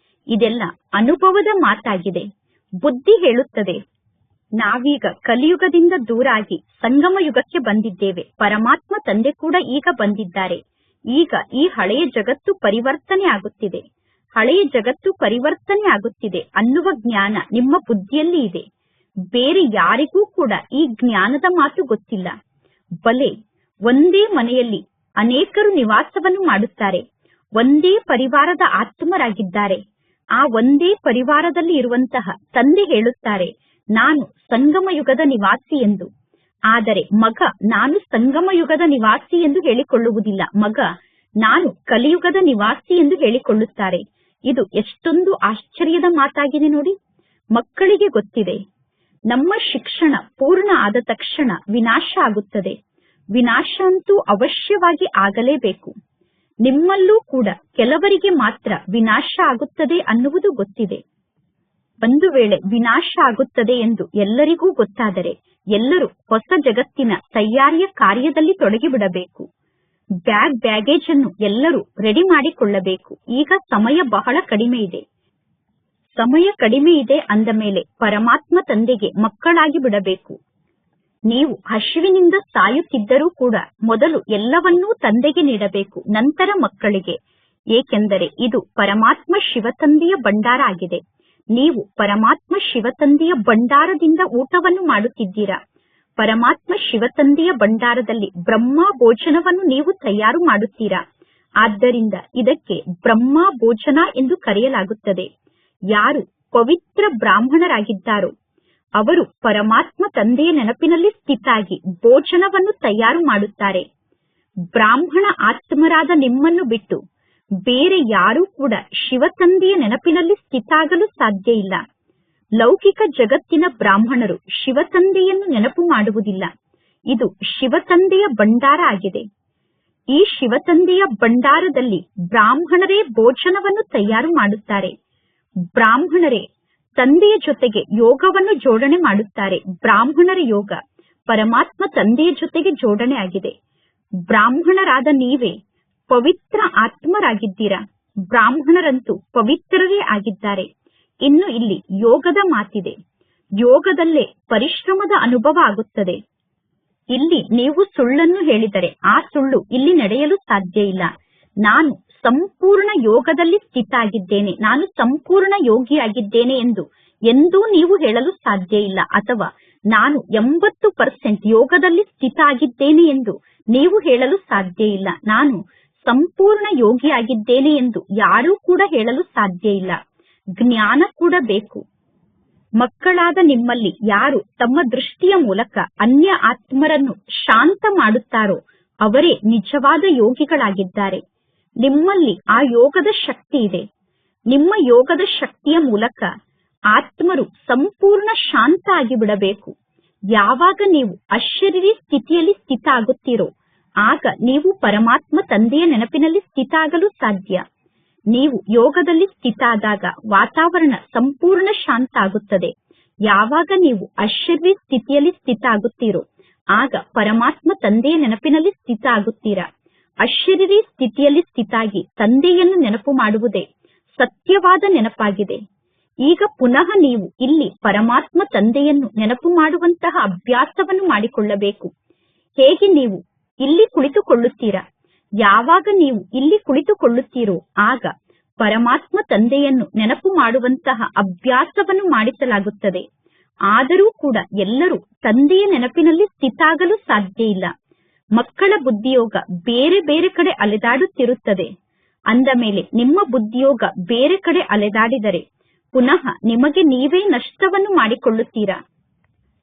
ಇದೆಲ್ಲ ಅನುಭವದ ಮಾತಾಗಿದೆ. ಬುದ್ಧಿ ಹೇಳುತ್ತದೆ, ನಾವೀಗ ಕಲಿಯುಗದಿಂದ ದೂರಾಗಿ ಸಂಗಮ ಯುಗಕ್ಕೆ ಬಂದಿದ್ದೇವೆ. ಪರಮಾತ್ಮ ತಂದೆ ಕೂಡ ಈಗ ಬಂದಿದ್ದಾರೆ. ಈಗ ಈ ಹಳೆಯ ಜಗತ್ತು ಪರಿವರ್ತನೆ ಆಗುತ್ತಿದೆ. ಹಳೆಯ ಜಗತ್ತು ಪರಿವರ್ತನೆ ಆಗುತ್ತಿದೆ ಅನ್ನುವ ಜ್ಞಾನ ನಿಮ್ಮ ಬುದ್ಧಿಯಲ್ಲಿ ಇದೆ. ಬೇರೆ ಯಾರಿಗೂ ಕೂಡ ಈ ಜ್ಞಾನದ ಮಾತು ಗೊತ್ತಿಲ್ಲ. ಬಲೆ ಒಂದೇ ಮನೆಯಲ್ಲಿ ಅನೇಕರು ನಿವಾಸವನ್ನು ಮಾಡುತ್ತಾರೆ. ಒಂದೇ ಪರಿವಾರದ ಆತ್ಮರಾಗಿದ್ದಾರೆ. ಆ ಒಂದೇ ಪರಿವಾರದಲ್ಲಿ ಇರುವಂತಹ ತಂದೆ ಹೇಳುತ್ತಾರೆ, ನಾನು ಸಂಗಮ ಯುಗದ ನಿವಾಸಿ ಎಂದು. ಆದರೆ ಮಗ ನಾನು ಸಂಗಮ ಯುಗದ ನಿವಾಸಿ ಎಂದು ಹೇಳಿಕೊಳ್ಳುವುದಿಲ್ಲ. ಮಗ ನಾನು ಕಲಿಯುಗದ ನಿವಾಸಿ ಎಂದು ಹೇಳಿಕೊಳ್ಳುತ್ತಾರೆ. ಇದು ಎಷ್ಟೊಂದು ಆಶ್ಚರ್ಯದ ಮಾತಾಗಿದೆ ನೋಡಿ. ಮಕ್ಕಳಿಗೆ ಗೊತ್ತಿದೆ, ನಮ್ಮ ಶಿಕ್ಷಣ ಪೂರ್ಣ ಆದ ತಕ್ಷಣ ವಿನಾಶ ಆಗುತ್ತದೆ. ವಿನಾಶ ಅಂತೂ ಅವಶ್ಯವಾಗಿ ಆಗಲೇಬೇಕು. ನಿಮ್ಮಲ್ಲೂ ಕೂಡ ಕೆಲವರಿಗೆ ಮಾತ್ರ ವಿನಾಶ ಆಗುತ್ತದೆ ಅನ್ನುವುದು ಗೊತ್ತಿದೆ. ಒಂದು ವೇಳೆ ವಿನಾಶ ಆಗುತ್ತದೆ ಎಂದು ಎಲ್ಲರಿಗೂ ಗೊತ್ತಾದರೆ ಎಲ್ಲರೂ ಹೊಸ ಜಗತ್ತಿನ ತಯಾರಿಯ ಕಾರ್ಯದಲ್ಲಿ ತೊಡಗಿಬಿಡಬೇಕು. ಬ್ಯಾಗೇಜ್ ಅನ್ನು ಎಲ್ಲರೂ ರೆಡಿ ಮಾಡಿಕೊಳ್ಳಬೇಕು. ಈಗ ಸಮಯ ಬಹಳ ಕಡಿಮೆ ಇದೆ. ಸಮಯ ಕಡಿಮೆ ಇದೆ ಅಂದ ಮೇಲೆ ಪರಮಾತ್ಮ ತಂದೆಗೆ ಮಕ್ಕಳಾಗಿ ಬಿಡಬೇಕು. ನೀವು ಹಸಿವಿನಿಂದ ಸಾಯುತ್ತಿದ್ದರೂ ಕೂಡ ಮೊದಲು ಎಲ್ಲವನ್ನೂ ತಂದೆಗೆ ನೀಡಬೇಕು, ನಂತರ ಮಕ್ಕಳಿಗೆ. ಏಕೆಂದರೆ ಇದು ಪರಮಾತ್ಮ ಶಿವತಂದೆಯ ಭಂಡಾರ ಆಗಿದೆ. ನೀವು ಪರಮಾತ್ಮ ಶಿವತಂದೆಯ ಭಂಡಾರದಿಂದ ಊಟವನ್ನು ಮಾಡುತ್ತಿದ್ದೀರಾ. ಪರಮಾತ್ಮ ಶಿವತಂದೆಯ ಭಂಡಾರದಲ್ಲಿ ಬ್ರಹ್ಮ ಭೋಜನವನ್ನು ನೀವು ತಯಾರು ಮಾಡುತ್ತೀರಾ. ಆದ್ದರಿಂದ ಇದಕ್ಕೆ ಬ್ರಹ್ಮ ಭೋಜನ ಎಂದು ಕರೆಯಲಾಗುತ್ತದೆ. ಯಾರು ಪವಿತ್ರ ಬ್ರಾಹ್ಮಣರಾಗಿದ್ದಾರೋ ಅವರು ಪರಮಾತ್ಮ ತಂದೆಯ ನೆನಪಿನಲ್ಲಿ ಸ್ಥಿತಾಗಿ ಭೋಜನವನ್ನು ತಯಾರು ಮಾಡುತ್ತಾರೆ. ಬ್ರಾಹ್ಮಣ ಆತ್ಮರಾದ ನಿಮ್ಮನ್ನು ಬಿಟ್ಟು ಬೇರೆ ಯಾರೂ ಕೂಡ ಶಿವತಂದೆಯ ನೆನಪಿನಲ್ಲಿ ಸ್ಥಿತಾಗಲು ಸಾಧ್ಯ ಇಲ್ಲ. ಲೌಕಿಕ ಜಗತ್ತಿನ ಬ್ರಾಹ್ಮಣರು ಶಿವತಂದೆಯನ್ನು ನೆನಪು ಮಾಡುವುದಿಲ್ಲ. ಇದು ಶಿವತಂದೆಯ ಭಂಡಾರ ಆಗಿದೆ. ಈ ಶಿವತಂದೆಯ ಭಂಡಾರದಲ್ಲಿ ಬ್ರಾಹ್ಮಣರೇ ಭೋಜನವನ್ನು ತಯಾರು ಮಾಡುತ್ತಾರೆ. ಬ್ರಾಹ್ಮಣರೇ ತಂದೆಯ ಜೊತೆಗೆ ಯೋಗವನ್ನು ಜೋಡಣೆ ಮಾಡುತ್ತಾರೆ. ಬ್ರಾಹ್ಮಣರ ಯೋಗ ಪರಮಾತ್ಮ ತಂದೆಯ ಜೊತೆಗೆ ಜೋಡಣೆ ಆಗಿದೆ. ಬ್ರಾಹ್ಮಣರಾದ ನೀವೇ ಪವಿತ್ರ ಆತ್ಮರಾಗಿದ್ದೀರಾ. ಬ್ರಾಹ್ಮಣರಂತೂ ಪವಿತ್ರರೇ ಆಗಿದ್ದಾರೆ. ಇನ್ನು ಇಲ್ಲಿ ಯೋಗದ ಮಾತಿದೆ. ಯೋಗದಲ್ಲೇ ಪರಿಶ್ರಮದ ಅನುಭವ ಆಗುತ್ತದೆ. ಇಲ್ಲಿ ನೀವು ಸುಳ್ಳನ್ನು ಹೇಳಿದರೆ ಆ ಸುಳ್ಳು ಇಲ್ಲಿ ನಡೆಯಲು ಸಾಧ್ಯ ಇಲ್ಲ. ನಾನು ಸಂಪೂರ್ಣ ಯೋಗದಲ್ಲಿ ಸ್ಥಿತ ಆಗಿದ್ದೇನೆ, ನಾನು ಸಂಪೂರ್ಣ ಯೋಗಿಯಾಗಿದ್ದೇನೆ ಎಂದು ಎಂದೂ ನೀವು ಹೇಳಲು ಸಾಧ್ಯ ಇಲ್ಲ. ಅಥವಾ ನಾನು 80% ಯೋಗದಲ್ಲಿ ಸ್ಥಿತ ಆಗಿದ್ದೇನೆ ಎಂದು ನೀವು ಹೇಳಲು ಸಾಧ್ಯ ಇಲ್ಲ. ನಾನು ಸಂಪೂರ್ಣ ಯೋಗಿಯಾಗಿದ್ದೇನೆ ಎಂದು ಯಾರೂ ಕೂಡ ಹೇಳಲು ಸಾಧ್ಯ ಇಲ್ಲ. ಜ್ಞಾನ ಕೂಡ ಬೇಕು. ಮಕ್ಕಳಾದ ನಿಮ್ಮಲ್ಲಿ ಯಾರು ತಮ್ಮ ದೃಷ್ಟಿಯ ಮೂಲಕ ಅನ್ಯ ಆತ್ಮರನ್ನು ಶಾಂತ ಮಾಡುತ್ತಾರೋ ಅವರೇ ನಿಜವಾದ ಯೋಗಿಗಳಾಗಿದ್ದಾರೆ. ನಿಮ್ಮಲ್ಲಿ ಆ ಯೋಗದ ಶಕ್ತಿ ಇದೆ. ನಿಮ್ಮ ಯೋಗದ ಶಕ್ತಿಯ ಮೂಲಕ ಆತ್ಮರು ಸಂಪೂರ್ಣ ಶಾಂತ ಆಗಿಬಿಡಬೇಕು. ಯಾವಾಗ ನೀವು ಅಶರೀರಿ ಸ್ಥಿತಿಯಲ್ಲಿ ಸ್ಥಿತ ಆಗುತ್ತೀರೋ ಆಗ ನೀವು ಪರಮಾತ್ಮ ತಂದೆಯ ನೆನಪಿನಲ್ಲಿ ಸ್ಥಿತ ಆಗಲು ಸಾಧ್ಯ. ನೀವು ಯೋಗದಲ್ಲಿ ಸ್ಥಿತ ಆದಾಗ ವಾತಾವರಣ ಸಂಪೂರ್ಣ ಶಾಂತ ಆಗುತ್ತದೆ. ಯಾವಾಗ ನೀವು ಅಶರೀರಿ ಸ್ಥಿತಿಯಲ್ಲಿ ಸ್ಥಿತ ಆಗುತ್ತೀರೋ ಆಗ ಪರಮಾತ್ಮ ತಂದೆಯ ನೆನಪಿನಲ್ಲಿ ಸ್ಥಿತ ಆಗುತ್ತೀರಾ. ಅಶರೀರಿ ಸ್ಥಿತಿಯಲ್ಲಿ ಸ್ಥಿತಾಗಿ ತಂದೆಯನ್ನು ನೆನಪು ಮಾಡುವುದೇ ಸತ್ಯವಾದ ನೆನಪಾಗಿದೆ. ಈಗ ಪುನಃ ನೀವು ಇಲ್ಲಿ ಪರಮಾತ್ಮ ತಂದೆಯನ್ನು ನೆನಪು ಮಾಡುವಂತಹ ಅಭ್ಯಾಸವನ್ನು ಮಾಡಿಕೊಳ್ಳಬೇಕು. ಹೇಗೆ ನೀವು ಇಲ್ಲಿ ಕುಳಿತುಕೊಳ್ಳುತ್ತೀರಾ? ಯಾವಾಗ ನೀವು ಇಲ್ಲಿ ಕುಳಿತುಕೊಳ್ಳುತ್ತೀರೋ ಆಗ ಪರಮಾತ್ಮ ತಂದೆಯನ್ನು ನೆನಪು ಮಾಡುವಂತಹ ಅಭ್ಯಾಸವನ್ನು ಮಾಡಿಸಲಾಗುತ್ತದೆ. ಆದರೂ ಕೂಡ ಎಲ್ಲರೂ ತಂದೆಯ ನೆನಪಿನಲ್ಲಿ ಸ್ಥಿತ ಆಗಲು ಸಾಧ್ಯ ಇಲ್ಲ. ಮಕ್ಕಳ ಬುದ್ಧಿಯೋಗ ಬೇರೆ ಬೇರೆ ಕಡೆ ಅಲೆದಾಡುತ್ತಿರುತ್ತದೆ. ಅಂದ ಮೇಲೆ ನಿಮ್ಮ ಬುದ್ಧಿಯೋಗ ಬೇರೆ ಕಡೆ ಅಲೆದಾಡಿದರೆ ಪುನಃ ನಿಮಗೆ ನೀವೇ ನಷ್ಟವನ್ನು ಮಾಡಿಕೊಳ್ಳುತ್ತೀರಾ.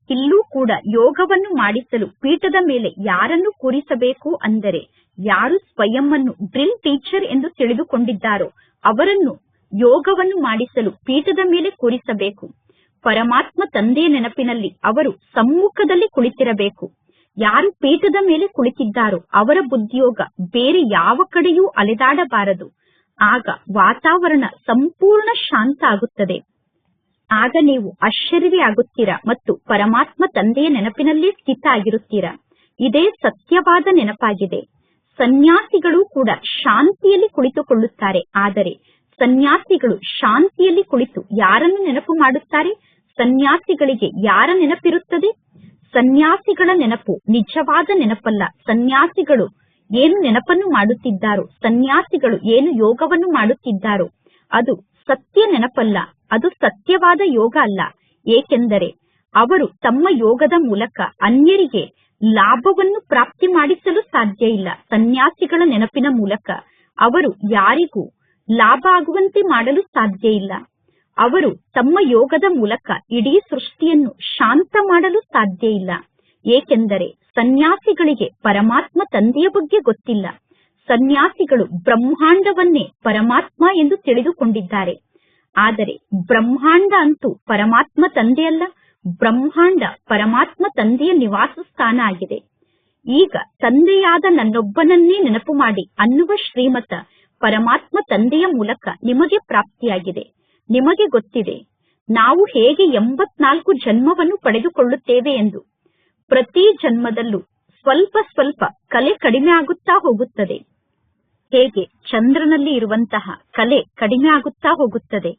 ಇಲ್ಲೂ ಕೂಡ ಯೋಗವನ್ನು ಮಾಡಿಸಲು ಪೀಠದ ಮೇಲೆ ಯಾರನ್ನು ಕೂರಿಸಬೇಕು ಅಂದರೆ ಯಾರು ಸ್ವಯಂವನ್ನು ಡ್ರಿಲ್ ಟೀಚರ್ ಎಂದು ತಿಳಿದುಕೊಂಡಿದ್ದಾರೋ ಅವರನ್ನು ಯೋಗವನ್ನು ಮಾಡಿಸಲು ಪೀಠದ ಮೇಲೆ ಕೂರಿಸಬೇಕು. ಪರಮಾತ್ಮ ತಂದೆಯ ನೆನಪಿನಲ್ಲಿ ಅವರು ಸಮ್ಮುಖದಲ್ಲಿ ಕುಳಿತಿರಬೇಕು. ಯಾರು ಪೀಠದ ಮೇಲೆ ಕುಳಿತಿದ್ದಾರೋ ಅವರ ಬುದ್ಧಿಯೋಗ ಬೇರೆ ಯಾವ ಕಡೆಯೂ ಅಲೆದಾಡಬಾರದು. ಆಗ ವಾತಾವರಣ ಸಂಪೂರ್ಣ ಶಾಂತ ಆಗುತ್ತದೆ. ಆಗ ನೀವು ಅಶರೀರಿ ಆಗುತ್ತೀರಾ ಮತ್ತು ಪರಮಾತ್ಮ ತಂದೆಯ ನೆನಪಿನಲ್ಲಿ ಸ್ಥಿತ ಆಗಿರುತ್ತೀರಾ. ಇದೇ ಸತ್ಯವಾದ ನೆನಪಾಗಿದೆ. ಸನ್ಯಾಸಿಗಳು ಕೂಡ ಶಾಂತಿಯಲ್ಲಿ ಕುಳಿತುಕೊಳ್ಳುತ್ತಾರೆ. ಆದರೆ ಸನ್ಯಾಸಿಗಳು ಶಾಂತಿಯಲ್ಲಿ ಕುಳಿತು ಯಾರನ್ನು ನೆನಪು ಮಾಡುತ್ತಾರೆ? ಸನ್ಯಾಸಿಗಳಿಗೆ ಯಾರ ನೆನಪಿರುತ್ತದೆ? ಸನ್ಯಾಸಿಗಳ ನೆನಪು ನಿಜವಾದ ನೆನಪಲ್ಲ. ಸನ್ಯಾಸಿಗಳು ಏನು ನೆನಪನ್ನು ಮಾಡುತ್ತಿದ್ದಾರೋ, ಸನ್ಯಾಸಿಗಳು ಏನು ಯೋಗವನ್ನು ಮಾಡುತ್ತಿದ್ದಾರೋ ಅದು ಸತ್ಯ ನೆನಪಲ್ಲ. ಅದು ಸತ್ಯವಾದ ಯೋಗ ಅಲ್ಲ. ಏಕೆಂದರೆ ಅವರು ತಮ್ಮ ಯೋಗದ ಮೂಲಕ ಅನ್ಯರಿಗೆ ಲಾಭವನ್ನು ಪ್ರಾಪ್ತಿ ಮಾಡಿಸಲು ಸಾಧ್ಯ ಇಲ್ಲ. ಸನ್ಯಾಸಿಗಳ ನೆನಪಿನ ಮೂಲಕ ಅವರು ಯಾರಿಗೂ ಲಾಭ ಆಗುವಂತೆ ಮಾಡಲು ಸಾಧ್ಯ ಇಲ್ಲ. ಅವರು ತಮ್ಮ ಯೋಗದ ಮೂಲಕ ಇಡೀ ಸೃಷ್ಟಿಯನ್ನು ಶಾಂತ ಮಾಡಲು ಸಾಧ್ಯ ಇಲ್ಲ. ಏಕೆಂದರೆ ಸನ್ಯಾಸಿಗಳಿಗೆ ಪರಮಾತ್ಮ ತಂದೆಯ ಬಗ್ಗೆ ಗೊತ್ತಿಲ್ಲ. ಸನ್ಯಾಸಿಗಳು ಬ್ರಹ್ಮಾಂಡವನ್ನೇ ಪರಮಾತ್ಮ ಎಂದು ತಿಳಿದುಕೊಂಡಿದ್ದಾರೆ. ಆದರೆ ಬ್ರಹ್ಮಾಂಡ ಅಂತೂ ಪರಮಾತ್ಮ ತಂದೆಯಲ್ಲ. ಬ್ರಹ್ಮಾಂಡ ಪರಮಾತ್ಮ ತಂದೆಯ ನಿವಾಸ ಸ್ಥಾನ ಆಗಿದೆ. ಈಗ ತಂದೆಯಾದ ನನ್ನೊಬ್ಬನನ್ನೇ ನೆನಪು ಮಾಡಿ ಅನ್ನುವ ಶ್ರೀಮತ ಪರಮಾತ್ಮ ತಂದೆಯ ಮೂಲಕ ನಿಮಗೆ ಪ್ರಾಪ್ತಿಯಾಗಿದೆ. ನಿಮಗೆ ಗೊತ್ತಿದೆ ನಾವು ಹೇಗೆ 84 ಜನ್ಮವನ್ನು ಪಡೆದುಕೊಳ್ಳುತ್ತೇವೆ ಎಂದು. ಪ್ರತಿ ಜನ್ಮದಲ್ಲೂ ಸ್ವಲ್ಪ ಸ್ವಲ್ಪ ಕಲೆ ಕಡಿಮೆ ಆಗುತ್ತಾ ಹೋಗುತ್ತದೆ. ಹೇಗೆ ಚಂದ್ರನಲ್ಲಿ ಇರುವಂತಹ ಕಲೆ ಕಡಿಮೆ ಆಗುತ್ತಾ ಹೋಗುತ್ತದೆ.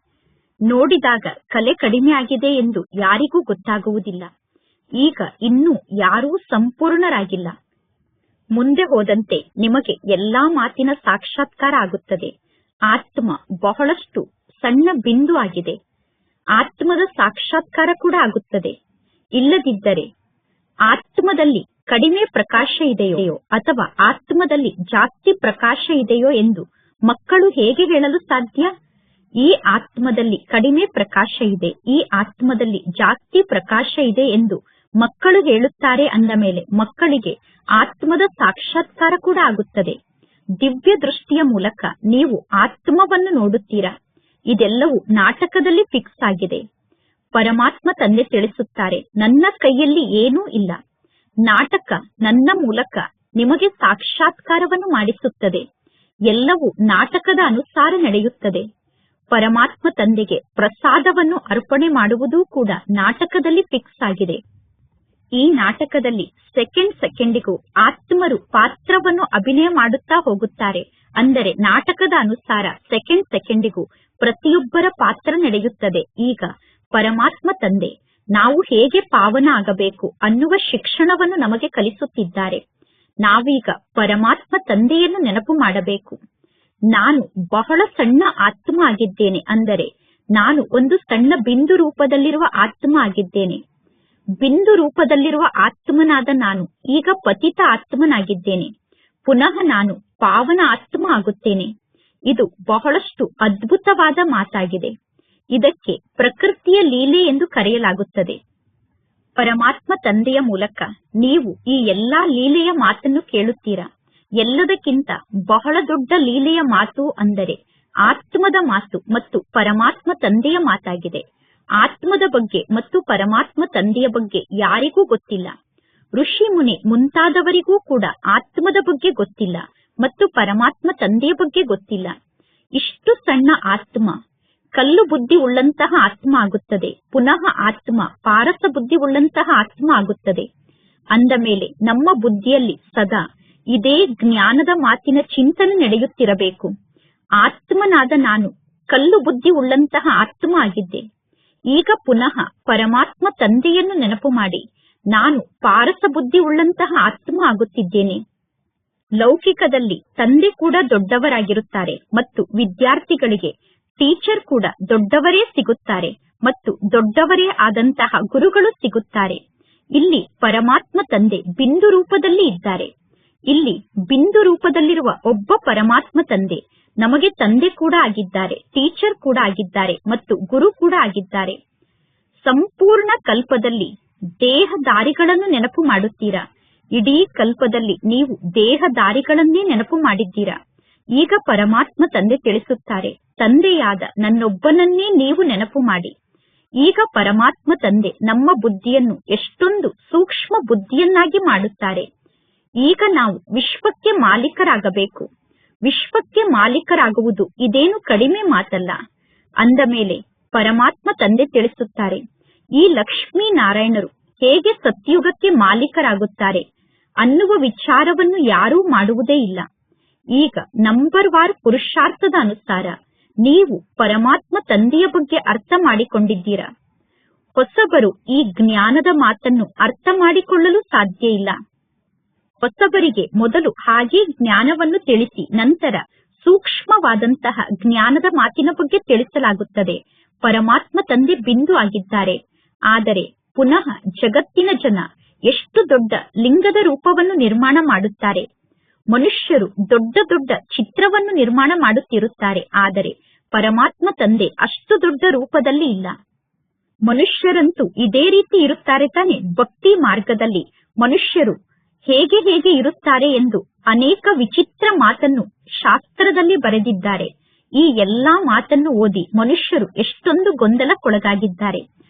ನೋಡಿದಾಗ ಕಲೆ ಕಡಿಮೆ ಆಗಿದೆ ಎಂದು ಯಾರಿಗೂ ಗೊತ್ತಾಗುವುದಿಲ್ಲ. ಈಗ ಇನ್ನೂ ಯಾರೂ ಸಂಪೂರ್ಣರಾಗಿಲ್ಲ. ಮುಂದೆ ಹೋದಂತೆ ನಿಮಗೆ ಎಲ್ಲಾ ಮಾತಿನ ಸಾಕ್ಷಾತ್ಕಾರ ಆಗುತ್ತದೆ. ಆತ್ಮ ಬಹಳಷ್ಟು ಸಣ್ಣ ಬಿಂದು ಆಗಿದೆ. ಆತ್ಮದ ಸಾಕ್ಷಾತ್ಕಾರ ಕೂಡ ಆಗುತ್ತದೆ. ಇಲ್ಲದಿದ್ದರೆ ಆತ್ಮದಲ್ಲಿ ಕಡಿಮೆ ಪ್ರಕಾಶ ಇದೆಯೋ ಅಥವಾ ಆತ್ಮದಲ್ಲಿ ಜಾಸ್ತಿ ಪ್ರಕಾಶ ಇದೆಯೋ ಎಂದು ಮಕ್ಕಳು ಹೇಗೆ ಹೇಳಲು ಸಾಧ್ಯ? ಈ ಆತ್ಮದಲ್ಲಿ ಕಡಿಮೆ ಪ್ರಕಾಶ ಇದೆ, ಈ ಆತ್ಮದಲ್ಲಿ ಜಾಸ್ತಿ ಪ್ರಕಾಶ ಇದೆ ಎಂದು ಮಕ್ಕಳು ಹೇಳುತ್ತಾರೆ. ಅಂದ ಮೇಲೆ ಮಕ್ಕಳಿಗೆ ಆತ್ಮದ ಸಾಕ್ಷಾತ್ಕಾರ ಕೂಡ ಆಗುತ್ತದೆ. ದಿವ್ಯ ದೃಷ್ಟಿಯ ಮೂಲಕ ನೀವು ಆತ್ಮವನ್ನು ನೋಡುತ್ತೀರಾ. ಇದೆಲ್ಲವೂ ನಾಟಕದಲ್ಲಿ ಫಿಕ್ಸ್ ಆಗಿದೆ. ಪರಮಾತ್ಮ ತಂದೆ ತಿಳಿಸುತ್ತಾರೆ, ನನ್ನ ಕೈಯಲ್ಲಿ ಏನೂ ಇಲ್ಲ. ನಾಟಕ ನನ್ನ ಮೂಲಕ ನಿಮಗೆ ಸಾಕ್ಷಾತ್ಕಾರವನ್ನು ಮಾಡಿಸುತ್ತದೆ. ಎಲ್ಲವೂ ನಾಟಕದ ಅನುಸಾರ ನಡೆಯುತ್ತದೆ. ಪರಮಾತ್ಮ ತಂದೆಗೆ ಪ್ರಸಾದವನ್ನು ಅರ್ಪಣೆ ಮಾಡುವುದೂ ಕೂಡ ನಾಟಕದಲ್ಲಿ ಫಿಕ್ಸ್ ಆಗಿದೆ. ಈ ನಾಟಕದಲ್ಲಿ ಸೆಕೆಂಡಿಗೂ ಆತ್ಮರು ಪಾತ್ರವನ್ನು ಅಭಿನಯ ಮಾಡುತ್ತಾ ಹೋಗುತ್ತಾರೆ. ಅಂದರೆ ನಾಟಕದ ಅನುಸಾರ ಸೆಕೆಂಡಿಗೂ ಪ್ರತಿಯೊಬ್ಬರ ಪಾತ್ರ ನಡೆಯುತ್ತದೆ. ಈಗ ಪರಮಾತ್ಮ ತಂದೆ ನಾವು ಹೇಗೆ ಪಾವನ ಆಗಬೇಕು ಅನ್ನುವ ಶಿಕ್ಷಣವನ್ನು ನಮಗೆ ಕಲಿಸುತ್ತಿದ್ದಾರೆ. ನಾವೀಗ ಪರಮಾತ್ಮ ತಂದೆಯನ್ನು ನೆನಪು ಮಾಡಬೇಕು. ನಾನು ಬಹಳ ಸಣ್ಣ ಆತ್ಮ ಆಗಿದ್ದೇನೆ. ಅಂದರೆ ನಾನು ಒಂದು ಸಣ್ಣ ಬಿಂದು ರೂಪದಲ್ಲಿರುವ ಆತ್ಮ ಆಗಿದ್ದೇನೆ. ಬಿಂದು ರೂಪದಲ್ಲಿರುವ ಆತ್ಮನಾದ ನಾನು ಈಗ ಪತಿತ ಆತ್ಮನಾಗಿದ್ದೇನೆ. ಪುನಃ ನಾನು ಪಾವನ ಆತ್ಮ ಆಗುತ್ತೇನೆ. ಇದು ಬಹಳಷ್ಟು ಅದ್ಭುತವಾದ ಮಾತಾಗಿದೆ. ಇದಕ್ಕೆ ಪ್ರಕೃತಿಯ ಲೀಲೆ ಎಂದು ಕರೆಯಲಾಗುತ್ತದೆ. ಪರಮಾತ್ಮ ತಂದೆಯ ಮೂಲಕ ನೀವು ಈ ಎಲ್ಲಾ ಲೀಲೆಯ ಮಾತನ್ನು ಕೇಳುತ್ತೀರಾ. ಎಲ್ಲದಕ್ಕಿಂತ ಬಹಳ ದೊಡ್ಡ ಲೀಲೆಯ ಮಾತು ಅಂದರೆ ಆತ್ಮದ ಮಾತು ಮತ್ತು ಪರಮಾತ್ಮ ತಂದೆಯ ಮಾತಾಗಿದೆ. ಆತ್ಮದ ಬಗ್ಗೆ ಮತ್ತು ಪರಮಾತ್ಮ ತಂದೆಯ ಬಗ್ಗೆ ಯಾರಿಗೂ ಗೊತ್ತಿಲ್ಲ. ಋಷಿ ಮುನಿ ಮುಂತಾದವರಿಗೂ ಕೂಡ ಆತ್ಮದ ಬಗ್ಗೆ ಗೊತ್ತಿಲ್ಲ ಮತ್ತು ಪರಮಾತ್ಮ ತಂದೆಯ ಬಗ್ಗೆ ಗೊತ್ತಿಲ್ಲ. ಇಷ್ಟು ಸಣ್ಣ ಆತ್ಮ ಕಲ್ಲು ಬುದ್ಧಿ ಉಳ್ಳಂತಹ ಆತ್ಮ ಆಗುತ್ತದೆ, ಪುನಃ ಆತ್ಮ ಪಾರಸ ಬುದ್ಧಿ ಉಳ್ಳಂತಹ ಆತ್ಮ ಆಗುತ್ತದೆ. ಅಂದ ಮೇಲೆ ನಮ್ಮ ಬುದ್ಧಿಯಲ್ಲಿ ಸದಾ ಇದೇ ಜ್ಞಾನದ ಮಾತಿನ ಚಿಂತನೆ ನಡೆಯುತ್ತಿರಬೇಕು. ಆತ್ಮನಾದ ನಾನು ಕಲ್ಲು ಬುದ್ಧಿ ಉಳ್ಳಂತಹ ಆತ್ಮ ಆಗಿದ್ದೆ. ಈಗ ಪುನಃ ಪರಮಾತ್ಮ ತಂದೆಯನ್ನು ನೆನಪು ಮಾಡಿ ನಾನು ಪಾರಸ ಬುದ್ಧಿ ಉಳ್ಳಂತಹ ಆತ್ಮ ಆಗುತ್ತಿದ್ದೇನೆ. ಲೌಕಿಕದಲ್ಲಿ ತಂದೆ ಕೂಡ ದೊಡ್ಡವರಾಗಿರುತ್ತಾರೆ ಮತ್ತು ವಿದ್ಯಾರ್ಥಿಗಳಿಗೆ ಟೀಚರ್ ಕೂಡ ದೊಡ್ಡವರೇ ಸಿಗುತ್ತಾರೆ ಮತ್ತು ದೊಡ್ಡವರೇ ಆದಂತಹ ಗುರುಗಳು ಸಿಗುತ್ತಾರೆ. ಇಲ್ಲಿ ಪರಮಾತ್ಮ ತಂದೆ ಬಿಂದು ರೂಪದಲ್ಲಿ ಇದ್ದಾರೆ. ಇಲ್ಲಿ ಬಿಂದು ರೂಪದಲ್ಲಿರುವ ಒಬ್ಬ ಪರಮಾತ್ಮ ತಂದೆ ನಮಗೆ ತಂದೆ ಕೂಡ ಆಗಿದ್ದಾರೆ, ಟೀಚರ್ ಕೂಡ ಆಗಿದ್ದಾರೆ ಮತ್ತು ಗುರು ಕೂಡ ಆಗಿದ್ದಾರೆ. ಸಂಪೂರ್ಣ ಕಲ್ಪದಲ್ಲಿ ದೇಹದಾರಿಗಳನ್ನು ನೆನಪು ಮಾಡುತ್ತೀರಾ. ಇಡೀ ಕಲ್ಪದಲ್ಲಿ ನೀವು ದೇಹದಾರಿಗಳನ್ನೇ ನೆನಪು ಮಾಡಿದ್ದೀರಾ. ಈಗ ಪರಮಾತ್ಮ ತಂದೆ ತಿಳಿಸುತ್ತಾರೆ, ತಂದೆಯಾದ ನನ್ನೊಬ್ಬನನ್ನೇ ನೀವು ನೆನಪು ಮಾಡಿ. ಈಗ ಪರಮಾತ್ಮ ತಂದೆ ನಮ್ಮ ಬುದ್ಧಿಯನ್ನು ಎಷ್ಟೊಂದು ಸೂಕ್ಷ್ಮ ಬುದ್ಧಿಯನ್ನಾಗಿ ಮಾಡುತ್ತಾರೆ. ಈಗ ನಾವು ವಿಶ್ವಕ್ಕೆ ಮಾಲೀಕರಾಗಬೇಕು. ವಿಶ್ವಕ್ಕೆ ಮಾಲೀಕರಾಗುವುದು ಇದೇನು ಕಡಿಮೆ ಮಾತಲ್ಲ. ಅಂದ ಮೇಲೆ ಪರಮಾತ್ಮ ತಂದೆ ತಿಳಿಸುತ್ತಾರೆ, ಈ ಲಕ್ಷ್ಮೀನಾರಾಯಣರು ಹೇಗೆ ಸತ್ಯುಗಕ್ಕೆ ಮಾಲೀಕರಾಗುತ್ತಾರೆ ಅನ್ನುವ ವಿಚಾರವನ್ನು ಯಾರೂ ಮಾಡುವುದೇ ಇಲ್ಲ. ಈಗ ನಂಬರ್ ವಾರ್ ಪುರುಷಾರ್ಥದ ಅನುಸಾರ ನೀವು ಪರಮಾತ್ಮ ತಂದೆಯ ಬಗ್ಗೆ ಅರ್ಥ ಮಾಡಿಕೊಂಡಿದ್ದೀರಾ. ಹೊಸಬರು ಈ ಜ್ಞಾನದ ಮಾತನ್ನು ಅರ್ಥ ಮಾಡಿಕೊಳ್ಳಲು ಸಾಧ್ಯ ಇಲ್ಲ. ಹೊಸಬರಿಗೆ ಮೊದಲು ಹಾಗೆ ಜ್ಞಾನವನ್ನು ತಿಳಿಸಿ ನಂತರ ಸೂಕ್ಷ್ಮವಾದಂತಹ ಜ್ಞಾನದ ಮಾತಿನ ಬಗ್ಗೆ ತಿಳಿಸಲಾಗುತ್ತದೆ. ಪರಮಾತ್ಮ ತಂದೆ ಬಿಂದು ಆಗಿದ್ದಾರೆ. ಆದರೆ ಪುನಃ ಜಗತ್ತಿನ ಜನ ಎಷ್ಟು ದೊಡ್ಡ ಲಿಂಗದ ರೂಪವನ್ನು ನಿರ್ಮಾಣ ಮಾಡುತ್ತಾರೆ. ಮನುಷ್ಯರು ದೊಡ್ಡ ದೊಡ್ಡ ಚಿತ್ರವನ್ನು ನಿರ್ಮಾಣ ಮಾಡುತ್ತಿರುತ್ತಾರೆ. ಆದರೆ ಪರಮಾತ್ಮ ತಂದೆ ಅಷ್ಟು ದೊಡ್ಡ ರೂಪದಲ್ಲಿ ಇಲ್ಲ. ಮನುಷ್ಯರಂತೂ ಇದೇ ರೀತಿ ಇರುತ್ತಾರೆ ತಾನೆ. ಭಕ್ತಿ ಮಾರ್ಗದಲ್ಲಿ ಮನುಷ್ಯರು ಹೇಗೆ ಹೇಗೆ ಇರುತ್ತಾರೆ ಎಂದು ಅನೇಕ ವಿಚಿತ್ರ ಮಾತನ್ನು ಶಾಸ್ತ್ರದಲ್ಲಿ ಬರೆದಿದ್ದಾರೆ. ಈ ಎಲ್ಲಾ ಮಾತನ್ನು ಓದಿ ಮನುಷ್ಯರು ಎಷ್ಟೊಂದು ಗೊಂದಲಕ್ಕೊಳಗಾಗಿದ್ದಾರೆ.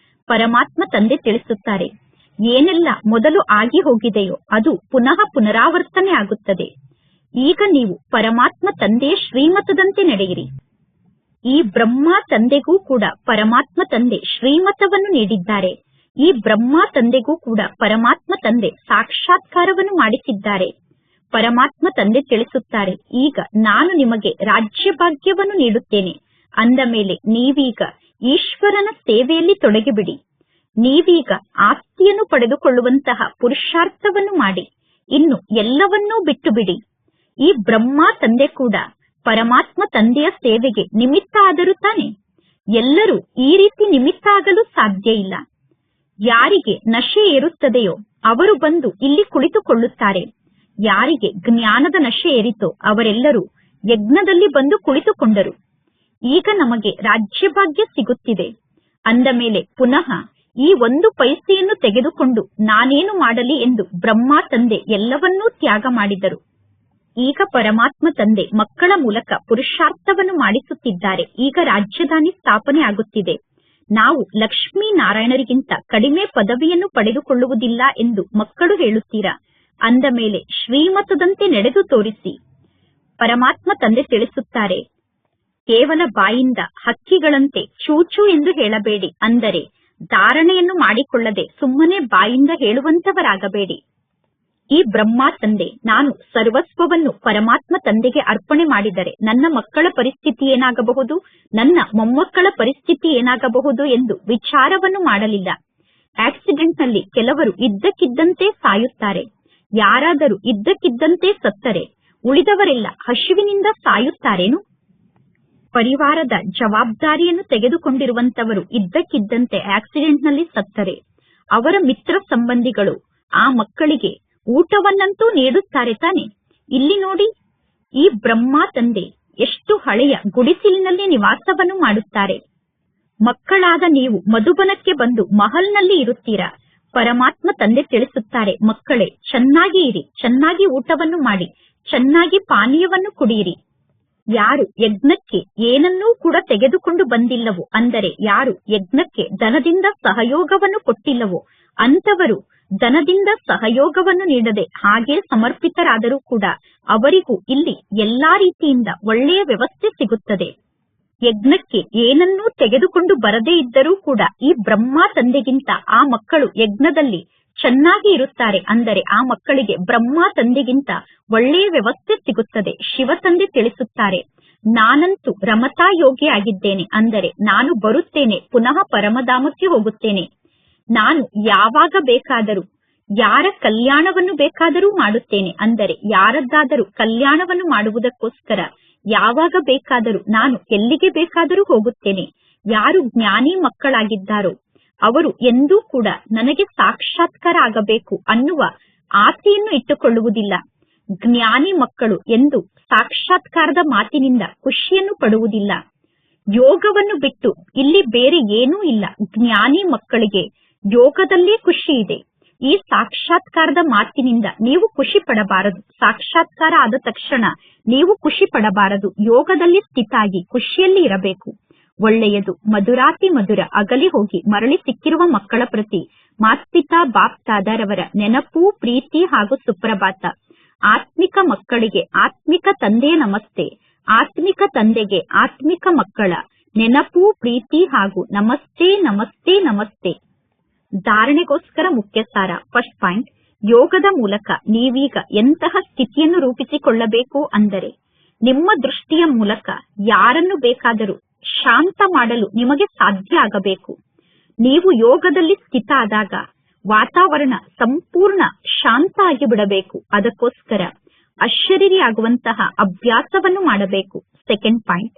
ಪರಮಾತ್ಮ ತಂದೆ ತಿಳಿಸುತ್ತಾರೆ, ಏನೆಲ್ಲ ಮೊದಲು ಆಗಿ ಹೋಗಿದೆಯೋ ಅದು ಪುನಃ ಪುನರಾವರ್ತನೆ ಆಗುತ್ತದೆ. ಈಗ ನೀವು ಪರಮಾತ್ಮ ತಂದೆಯ ಶ್ರೀಮತದಂತೆ ನಡೆಯಿರಿ. ಈ ಬ್ರಹ್ಮ ತಂದೆಗೂ ಕೂಡ ಪರಮಾತ್ಮ ತಂದೆ ಶ್ರೀಮತವನ್ನು ನೀಡಿದ್ದಾರೆ. ಈ ಬ್ರಹ್ಮ ತಂದೆಗೂ ಕೂಡ ಪರಮಾತ್ಮ ತಂದೆ ಸಾಕ್ಷಾತ್ಕಾರವನ್ನು ಮಾಡಿಸಿದ್ದಾರೆ. ಪರಮಾತ್ಮ ತಂದೆ ತಿಳಿಸುತ್ತಾರೆ, ಈಗ ನಾನು ನಿಮಗೆ ರಾಜ್ಯ ಭಾಗ್ಯವನ್ನು ನೀಡುತ್ತೇನೆ. ಅಂದ ಮೇಲೆ ನೀವೀಗ ಈಶ್ವರನ ಸೇವೆಯಲ್ಲಿ ತೊಡಗಿಬಿಡಿ. ನೀವೀಗ ಆಸ್ತಿಯನ್ನು ಪಡೆದುಕೊಳ್ಳುವಂತಹ ಪುರುಷಾರ್ಥವನ್ನು ಮಾಡಿ. ಇನ್ನು ಎಲ್ಲವನ್ನೂ ಬಿಟ್ಟು ಬಿಡಿ. ಈ ಬ್ರಹ್ಮ ತಂದೆ ಕೂಡ ಪರಮಾತ್ಮ ತಂದೆಯ ಸೇವೆಗೆ ನಿಮಿತ್ತ ಆದರೂ ತಾನೆ. ಎಲ್ಲರೂ ಈ ರೀತಿ ನಿಮಿತ್ತ ಆಗಲು ಸಾಧ್ಯ ಇಲ್ಲ. ಯಾರಿಗೆ ನಶೆ ಏರುತ್ತದೆಯೋ ಅವರು ಬಂದು ಇಲ್ಲಿ ಕುಳಿತುಕೊಳ್ಳುತ್ತಾರೆ. ಯಾರಿಗೆ ಜ್ಞಾನದ ನಶೆ ಏರಿತೋ ಅವರೆಲ್ಲರೂ ಯಜ್ಞದಲ್ಲಿ ಬಂದು ಕುಳಿತುಕೊಂಡರು. ಈಗ ನಮಗೆ ರಾಜ್ಯಭಾಗ್ಯ ಸಿಗುತ್ತಿದೆ. ಅಂದ ಮೇಲೆ ಪುನಃ ಈ ಒಂದು ಪೈಸೆಯನ್ನು ತೆಗೆದುಕೊಂಡು ನಾನೇನು ಮಾಡಲಿ ಎಂದು ಬ್ರಹ್ಮ ತಂದೆ ಎಲ್ಲವನ್ನೂ ತ್ಯಾಗ ಮಾಡಿದರು. ಈಗ ಪರಮಾತ್ಮ ತಂದೆ ಮಕ್ಕಳ ಮೂಲಕ ಪುರುಷಾರ್ಥವನ್ನು ಮಾಡಿಸುತ್ತಿದ್ದಾರೆ. ಈಗ ರಾಜಧಾನಿ ಸ್ಥಾಪನೆ ಆಗುತ್ತಿದೆ. ನಾವು ಲಕ್ಷ್ಮೀನಾರಾಯಣರಿಗಿಂತ ಕಡಿಮೆ ಪದವಿಯನ್ನು ಪಡೆದುಕೊಳ್ಳುವುದಿಲ್ಲ ಎಂದು ಮಕ್ಕಳು ಹೇಳುತ್ತೀರಾ. ಅಂದ ಮೇಲೆ ಶ್ರೀಮತದಂತೆ ನಡೆದು ತೋರಿಸಿ. ಪರಮಾತ್ಮ ತಂದೆ ತಿಳಿಸುತ್ತಾರೆ, ಕೇವಲ ಬಾಯಿಂದ ಹಕ್ಕಿಗಳಂತೆ ಚೂಚು ಎಂದು ಹೇಳಬೇಡಿ. ಅಂದರೆ ಧಾರಣೆಯನ್ನು ಮಾಡಿಕೊಳ್ಳದೆ ಸುಮ್ಮನೆ ಬಾಯಿಂದ ಹೇಳುವಂತವರಾಗಬೇಡಿ. ಈ ಬ್ರಹ್ಮ ತಂದೆ ನಾನು ಸರ್ವಸ್ವವನ್ನು ಪರಮಾತ್ಮ ತಂದೆಗೆ ಅರ್ಪಣೆ ಮಾಡಿದರೆ ನನ್ನ ಮಕ್ಕಳ ಪರಿಸ್ಥಿತಿ ಏನಾಗಬಹುದು, ನನ್ನ ಮೊಮ್ಮಕ್ಕಳ ಪರಿಸ್ಥಿತಿ ಏನಾಗಬಹುದು ಎಂದು ವಿಚಾರವನ್ನು ಮಾಡಲಿಲ್ಲ. ಆಕ್ಸಿಡೆಂಟ್ನಲ್ಲಿ ಕೆಲವರು ಇದ್ದಕ್ಕಿದ್ದಂತೆ ಸಾಯುತ್ತಾರೆ. ಯಾರಾದರೂ ಇದ್ದಕ್ಕಿದ್ದಂತೆ ಸತ್ತರೆ ಉಳಿದವರೆಲ್ಲ ಹಸಿವಿನಿಂದ ಸಾಯುತ್ತಾರೇನು? ಪರಿವಾರದ ಜವಾಬ್ದಾರಿಯನ್ನು ತೆಗೆದುಕೊಂಡಿರುವಂತವರು ಇದ್ದಕ್ಕಿದ್ದಂತೆ ಆಕ್ಸಿಡೆಂಟ್ನಲ್ಲಿ ಸತ್ತರೆ ಅವರ ಮಿತ್ರ ಸಂಬಂಧಿಗಳು ಆ ಮಕ್ಕಳಿಗೆ ಊಟವನ್ನಂತೂ ನೀಡುತ್ತಾರೆ ತಾನೆ. ಇಲ್ಲಿ ನೋಡಿ, ಈ ಬ್ರಹ್ಮ ತಂದೆ ಎಷ್ಟು ಹಳೆಯ ಗುಡಿಸಿಲಿನಲ್ಲಿ ನಿವಾಸವನ್ನು ಮಾಡುತ್ತಾರೆ. ಮಕ್ಕಳಾದ ನೀವು ಮಧುಬನಕ್ಕೆ ಬಂದು ಮಹಲ್ನಲ್ಲಿ ಇರುತ್ತೀರಾ. ಪರಮಾತ್ಮ ತಂದೆ ತಿಳಿಸುತ್ತಾರೆ, ಮಕ್ಕಳೇ ಚೆನ್ನಾಗಿ ಇರಿ, ಚೆನ್ನಾಗಿ ಊಟವನ್ನು ಮಾಡಿ, ಚೆನ್ನಾಗಿ ಪಾನೀಯವನ್ನು ಕುಡಿಯಿರಿ. ಯಾರು ಯಜ್ಞಕ್ಕೆ ಏನನ್ನೂ ಕೂಡ ತೆಗೆದುಕೊಂಡು ಬಂದಿಲ್ಲವೋ, ಅಂದರೆ ಯಾರು ಯಜ್ಞಕ್ಕೆ ಧನದಿಂದ ಸಹಯೋಗವನ್ನು ಕೊಟ್ಟಿಲ್ಲವೋ ಅಂತವರು ಧನದಿಂದ ಸಹಯೋಗವನ್ನು ನೀಡದೆ ಹಾಗೆ ಸಮರ್ಪಿತರಾದರೂ ಕೂಡ ಅವರಿಗೂ ಇಲ್ಲಿ ಎಲ್ಲಾ ರೀತಿಯಿಂದ ಒಳ್ಳೆಯ ವ್ಯವಸ್ಥೆ ಸಿಗುತ್ತದೆ. ಯಜ್ಞಕ್ಕೆ ಏನನ್ನೂ ತೆಗೆದುಕೊಂಡು ಬರದೇ ಇದ್ದರೂ ಕೂಡ ಈ ಬ್ರಹ್ಮ ತಂದೆಗಿಂತ ಆ ಮಕ್ಕಳು ಯಜ್ಞದಲ್ಲಿ ಚೆನ್ನಾಗಿ ಇರುತ್ತಾರೆ. ಅಂದರೆ ಆ ಮಕ್ಕಳಿಗೆ ಬ್ರಹ್ಮ ತಂದೆಗಿಂತ ಒಳ್ಳೆಯ ವ್ಯವಸ್ಥೆ ಸಿಗುತ್ತದೆ. ಶಿವ ತಂದೆ ತಿಳಿಸುತ್ತಾರೆ, ನಾನಂತೂ ರಮತಾ ಯೋಗಿ ಆಗಿದ್ದೇನೆ. ಅಂದರೆ ನಾನು ಬರುತ್ತೇನೆ, ಪುನಃ ಪರಮಧಾಮಕ್ಕೆ ಹೋಗುತ್ತೇನೆ. ನಾನು ಯಾವಾಗ ಬೇಕಾದರೂ ಯಾರ ಕಲ್ಯಾಣವನ್ನು ಬೇಕಾದರೂ ಮಾಡುತ್ತೇನೆ. ಅಂದರೆ ಯಾರದ್ದಾದರೂ ಕಲ್ಯಾಣವನ್ನು ಮಾಡುವುದಕ್ಕೋಸ್ಕರ ಯಾವಾಗ ಬೇಕಾದರೂ ನಾನು ಎಲ್ಲಿಗೆ ಬೇಕಾದರೂ ಹೋಗುತ್ತೇನೆ. ಯಾರು ಜ್ಞಾನಿ ಮಕ್ಕಳಾಗಿದ್ದಾರೋ ಅವರು ಎಂದೂ ಕೂಡ ನನಗೆ ಸಾಕ್ಷಾತ್ಕಾರ ಆಗಬೇಕು ಅನ್ನುವ ಆಸೆಯನ್ನು ಇಟ್ಟುಕೊಳ್ಳುವುದಿಲ್ಲ. ಜ್ಞಾನಿ ಮಕ್ಕಳು ಎಂದು ಸಾಕ್ಷಾತ್ಕಾರದ ಮಾತಿನಿಂದ ಖುಷಿಯನ್ನು ಪಡುವುದಿಲ್ಲ. ಯೋಗವನ್ನು ಬಿಟ್ಟು ಇಲ್ಲಿ ಬೇರೆ ಏನೂ ಇಲ್ಲ. ಜ್ಞಾನಿ ಮಕ್ಕಳಿಗೆ ಯೋಗದಲ್ಲೇ ಖುಷಿ ಇದೆ. ಈ ಸಾಕ್ಷಾತ್ಕಾರದ ಮಾತಿನಿಂದ ನೀವು ಖುಷಿ ಪಡಬಾರದು. ಸಾಕ್ಷಾತ್ಕಾರ ಆದ ತಕ್ಷಣ ನೀವು ಖುಷಿ ಪಡಬಾರದು. ಯೋಗದಲ್ಲಿ ಸ್ಥಿತಾಗಿ ಖುಷಿಯಲ್ಲಿ ಇರಬೇಕು. ಒಳ್ಳೆಯದು. ಮಧುರಾತಿ ಮಧುರ ಅಗಲಿ ಹೋಗಿ ಮರಳಿ ಸಿಕ್ಕಿರುವ ಮಕ್ಕಳ ಪ್ರತಿ ಮಾತ್ಪಿತಾ ಬಾಪ್ ದಾದಾರವರ ನೆನಪು, ಪ್ರೀತಿ ಹಾಗೂ ಸುಪ್ರಭಾತ. ಆತ್ಮಿಕ ಮಕ್ಕಳಿಗೆ ಆತ್ಮಿಕ ತಂದೆಯ ನಮಸ್ತೆ. ಆತ್ಮಿಕ ತಂದೆಗೆ ಆತ್ಮಿಕ ಮಕ್ಕಳ ನೆನಪು, ಪ್ರೀತಿ ಹಾಗೂ ನಮಸ್ತೆ ನಮಸ್ತೆ ನಮಸ್ತೆ. ಧಾರಣೆಗೋಸ್ಕರ ಮುಖ್ಯ ಸಾರ. ಫಸ್ಟ್ ಪಾಯಿಂಟ್, ಯೋಗದ ಮೂಲಕ ನೀವೀಗ ಎಂತಹ ಸ್ಥಿತಿಯನ್ನು ರೂಪಿಸಿಕೊಳ್ಳಬೇಕು ಅಂದರೆ ನಿಮ್ಮ ದೃಷ್ಟಿಯ ಮೂಲಕ ಯಾರನ್ನು ಬೇಕಾದರೂ ಶಾಂತ ಮಾಡಲು ನಿಮಗೆ ಸಾಧ್ಯ ಆಗಬೇಕು. ನೀವು ಯೋಗದಲ್ಲಿ ಸ್ಥಿತ ಆದಾಗ ವಾತಾವರಣ ಸಂಪೂರ್ಣ ಶಾಂತ ಆಗಿ ಬಿಡಬೇಕು. ಅದಕ್ಕೋಸ್ಕರ ಅಶರೀರಿಯಾಗುವಂತಹ ಅಭ್ಯಾಸವನ್ನು ಮಾಡಬೇಕು. ಸೆಕೆಂಡ್ ಪಾಯಿಂಟ್,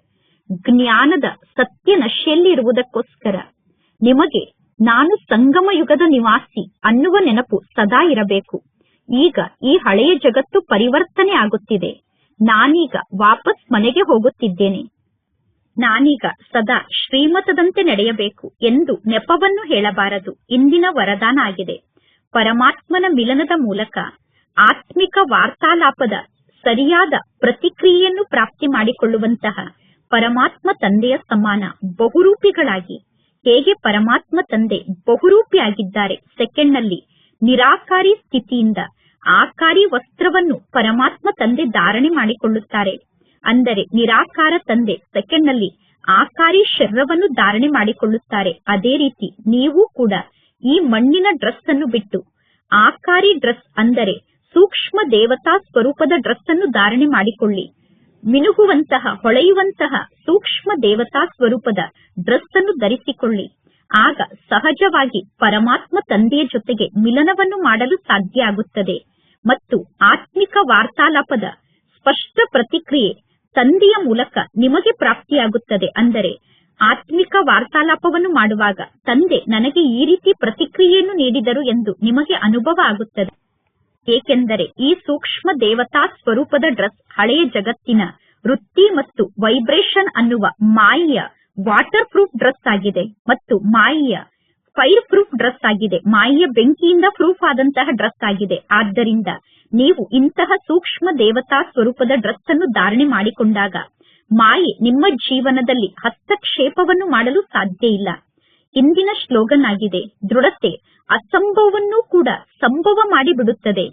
ಜ್ಞಾನದ ಸತ್ಯ ನಶೆಯಲ್ಲಿ ಇರುವುದಕ್ಕೋಸ್ಕರ ನಿಮಗೆ ನಾನು ಸಂಗಮ ಯುಗದ ನಿವಾಸಿ ಅನ್ನುವ ನೆನಪು ಸದಾ ಇರಬೇಕು. ಈಗ ಈ ಹಳೆಯ ಜಗತ್ತು ಪರಿವರ್ತನೆ ಆಗುತ್ತಿದೆ. ನಾನೀಗ ವಾಪಸ್ ಮನೆಗೆ ಹೋಗುತ್ತಿದ್ದೇನೆ. ನಾನೀಗ ಸದಾ ಶ್ರೀಮತದಂತೆ ನಡೆಯಬೇಕು ಎಂದು ನೆಪವನ್ನು ಹೇಳಬಾರದು. ಇಂದಿನ ವರದಾನ ಆಗಿದೆ. ಪರಮಾತ್ಮನ ಮಿಲನದ ಮೂಲಕ ಆತ್ಮಿಕ ವಾರ್ತಾಲಾಪದ ಸರಿಯಾದ ಪ್ರತಿಕ್ರಿಯೆಯನ್ನು ಪ್ರಾಪ್ತಿ ಮಾಡಿಕೊಳ್ಳುವಂತಹ ಪರಮಾತ್ಮ ತಂದೆಯ ಸಮಾನ ಬಹುರೂಪಿಗಳಾಗಿ ಹೇಗೆ ಪರಮಾತ್ಮ ತಂದೆ ಬಹುರೂಪಿಯಾಗಿದ್ದಾರೆ. ಸೆಕೆಂಡ್ನಲ್ಲಿ ನಿರಾಕಾರಿ ಸ್ಥಿತಿಯಿಂದ ಆಕಾರಿ ವಸ್ತ್ರವನ್ನು ಪರಮಾತ್ಮ ತಂದೆ ಧಾರಣೆ ಮಾಡಿಕೊಳ್ಳುತ್ತಾರೆ. ಅಂದರೆ ನಿರಾಕಾರ ತಂದೆ ಸೆಕೆಂಡ್ನಲ್ಲಿ ಆಕಾರಿ ಶರೀರವನ್ನು ಧಾರಣೆ ಮಾಡಿಕೊಳ್ಳುತ್ತಾರೆ. ಅದೇ ರೀತಿ ನೀವು ಕೂಡ ಈ ಮಣ್ಣಿನ ಡ್ರೆಸ್ ಅನ್ನು ಬಿಟ್ಟು ಆಕಾರಿ ಡ್ರೆಸ್ ಅಂದರೆ ಸೂಕ್ಷ್ಮ ದೇವತಾ ಸ್ವರೂಪದ ಡ್ರೆಸ್ ಅನ್ನು ಧಾರಣೆ ಮಾಡಿಕೊಳ್ಳಿ. ಮಿನುಗುವಂತಹ ಹೊಳೆಯುವಂತಹ ಸೂಕ್ಷ್ಮ ದೇವತಾ ಸ್ವರೂಪದ ಡ್ರೆಸ್ ಅನ್ನು ಧರಿಸಿಕೊಳ್ಳಿ. ಆಗ ಸಹಜವಾಗಿ ಪರಮಾತ್ಮ ತಂದೆಯ ಜೊತೆಗೆ ಮಿಲನವನ್ನು ಮಾಡಲು ಸಾಧ್ಯ ಆಗುತ್ತದೆ ಮತ್ತು ಆತ್ಮಿಕ ವಾರ್ತಾಲಾಪದ ಸ್ಪಷ್ಟ ಪ್ರತಿಕ್ರಿಯೆ ತಂದೆಯ ಮೂಲಕ ನಿಮಗೆ ಪ್ರಾಪ್ತಿಯಾಗುತ್ತದೆ. ಅಂದರೆ ಆತ್ಮಿಕ ವಾರ್ತಾಲಾಪವನ್ನು ಮಾಡುವಾಗ ತಂದೆ ನನಗೆ ಈ ರೀತಿ ಪ್ರತಿಕ್ರಿಯೆಯನ್ನು ನೀಡಿದರು ಎಂದು ನಿಮಗೆ ಅನುಭವ ಆಗುತ್ತದೆ. ಏಕೆಂದರೆ ಈ ಸೂಕ್ಷ್ಮ ದೇವತಾ ಸ್ವರೂಪದ ಡ್ರೆಸ್ ಹಳೆಯ ಜಗತ್ತಿನ ವೃತ್ತಿ ಮತ್ತು ವೈಬ್ರೇಷನ್ ಅನ್ನುವ ಮಾಯೆಯ ವಾಟರ್ ಪ್ರೂಫ್ ಡ್ರೆಸ್ ಆಗಿದೆ ಮತ್ತು ಮಾಯೆಯ ಫೈರ್ ಪ್ರೂಫ್ ಡ್ರೆಸ್ ಆಗಿದೆ. ಮಾಯೆಯ ಬೆಂಕಿಯಿಂದ ಪ್ರೂಫ್ ಆದಂತಹ ಡ್ರೆಸ್ ಆಗಿದೆ. ಆದ್ದರಿಂದ ನೀವು ಇಂತಹ ಸೂಕ್ಷ್ಮ ದೇವತಾ ಸ್ವರೂಪದ ಡ್ರೆಸ್ ಅನ್ನು ಧಾರಣೆ ಮಾಡಿಕೊಂಡಾಗ ಮಾಯೆ ನಿಮ್ಮ ಜೀವನದಲ್ಲಿ ಹಸ್ತಕ್ಷೇಪವನ್ನು ಮಾಡಲು ಸಾಧ್ಯ ಇಲ್ಲ. ಇಂದಿನ ಸ್ಲೋಗನ್ ಆಗಿದೆ, ದೃಢತೆ ಅಸಂಭವವನ್ನು ಕೂಡ ಸಂಭವ ಮಾಡಿಬಿಡುತ್ತದೆ.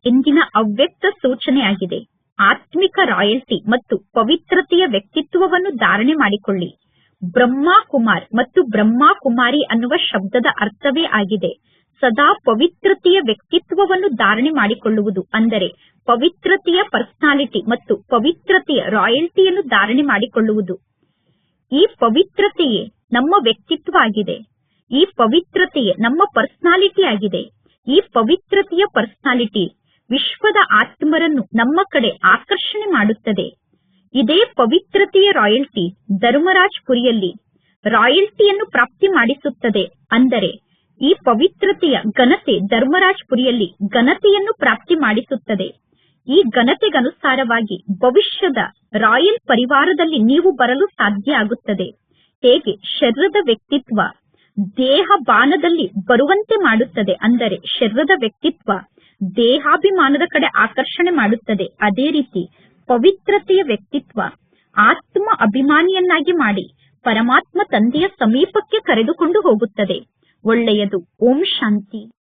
ಇಂದಿನ ಅವ್ಯಕ್ತ ಸೂಚನೆ ಆಗಿದೆ, ಆತ್ಮಿಕ ರಾಯಲ್ಟಿ ಮತ್ತು ಪವಿತ್ರತೆಯ ವ್ಯಕ್ತಿತ್ವವನ್ನು ಧಾರಣೆ ಮಾಡಿಕೊಳ್ಳಿ. ಬ್ರಹ್ಮ ಕುಮಾರ್ ಮತ್ತು ಬ್ರಹ್ಮ ಕುಮಾರಿ ಅನ್ನುವ ಶಬ್ದದ ಅರ್ಥವೇ ಆಗಿದೆ ಸದಾ ಪವಿತ್ರತೆಯ ವ್ಯಕ್ತಿತ್ವವನ್ನು ಧಾರಣೆ ಮಾಡಿಕೊಳ್ಳುವುದು. ಅಂದರೆ ಪವಿತ್ರತೆಯ ಪರ್ಸನಾಲಿಟಿ ಮತ್ತು ಪವಿತ್ರತೆಯ ರಾಯಲ್ಟಿಯನ್ನು ಧಾರಣೆ ಮಾಡಿಕೊಳ್ಳುವುದು. ಈ ಪವಿತ್ರತೆಯೇ ನಮ್ಮ ವ್ಯಕ್ತಿತ್ವ ಆಗಿದೆ. ಈ ಪವಿತ್ರತೆಯೇ ನಮ್ಮ ಪರ್ಸನಾಲಿಟಿ ಆಗಿದೆ. ಈ ಪವಿತ್ರತೆಯ ಪರ್ಸನಾಲಿಟಿ ವಿಶ್ವದ ಆತ್ಮರನ್ನು ನಮ್ಮ ಕಡೆ ಆಕರ್ಷಣೆ ಮಾಡುತ್ತದೆ. ಇದೇ ಪವಿತ್ರತೆಯ ರಾಯಲ್ಟಿ ಧರ್ಮರಾಜ್ ಪುರಿಯಲ್ಲಿ ರಾಯಲ್ಟಿಯನ್ನು ಪ್ರಾಪ್ತಿ ಮಾಡಿಸುತ್ತದೆ. ಅಂದರೆ ಈ ಪವಿತ್ರತೆಯ ಘನತೆ ಧರ್ಮರಾಜ್ ಪುರಿಯಲ್ಲಿ ಘನತೆಯನ್ನು ಪ್ರಾಪ್ತಿ ಮಾಡಿಸುತ್ತದೆ. ಈ ಘನತೆಗನುಸಾರವಾಗಿ ಭವಿಷ್ಯದ ರಾಯಲ್ ಪರಿವಾರದಲ್ಲಿ ನೀವು ಬರಲು ಸಾಧ್ಯ ಆಗುತ್ತದೆ. ಹೇಗೆ ಶರೀರದ ವ್ಯಕ್ತಿತ್ವ ದೇಹ ಬಾಣದಲ್ಲಿ ಬರುವಂತೆ ಮಾಡುತ್ತದೆ, ಅಂದರೆ ಶರೀರದ ವ್ಯಕ್ತಿತ್ವ ದೇಹಾಭಿಮಾನದ ಕಡೆ ಆಕರ್ಷಣೆ ಮಾಡುತ್ತದೆ. ಅದೇ ರೀತಿ ಪವಿತ್ರತೆಯ ವ್ಯಕ್ತಿತ್ವ ಆತ್ಮ ಅಭಿಮಾನಿಯನ್ನಾಗಿ ಮಾಡಿ ಪರಮಾತ್ಮ ತಂದೆಯ ಸಮೀಪಕ್ಕೆ ಕರೆದುಕೊಂಡು ಹೋಗುತ್ತದೆ. ಒಳ್ಳೆಯದು. ಓಂ ಶಾಂತಿ.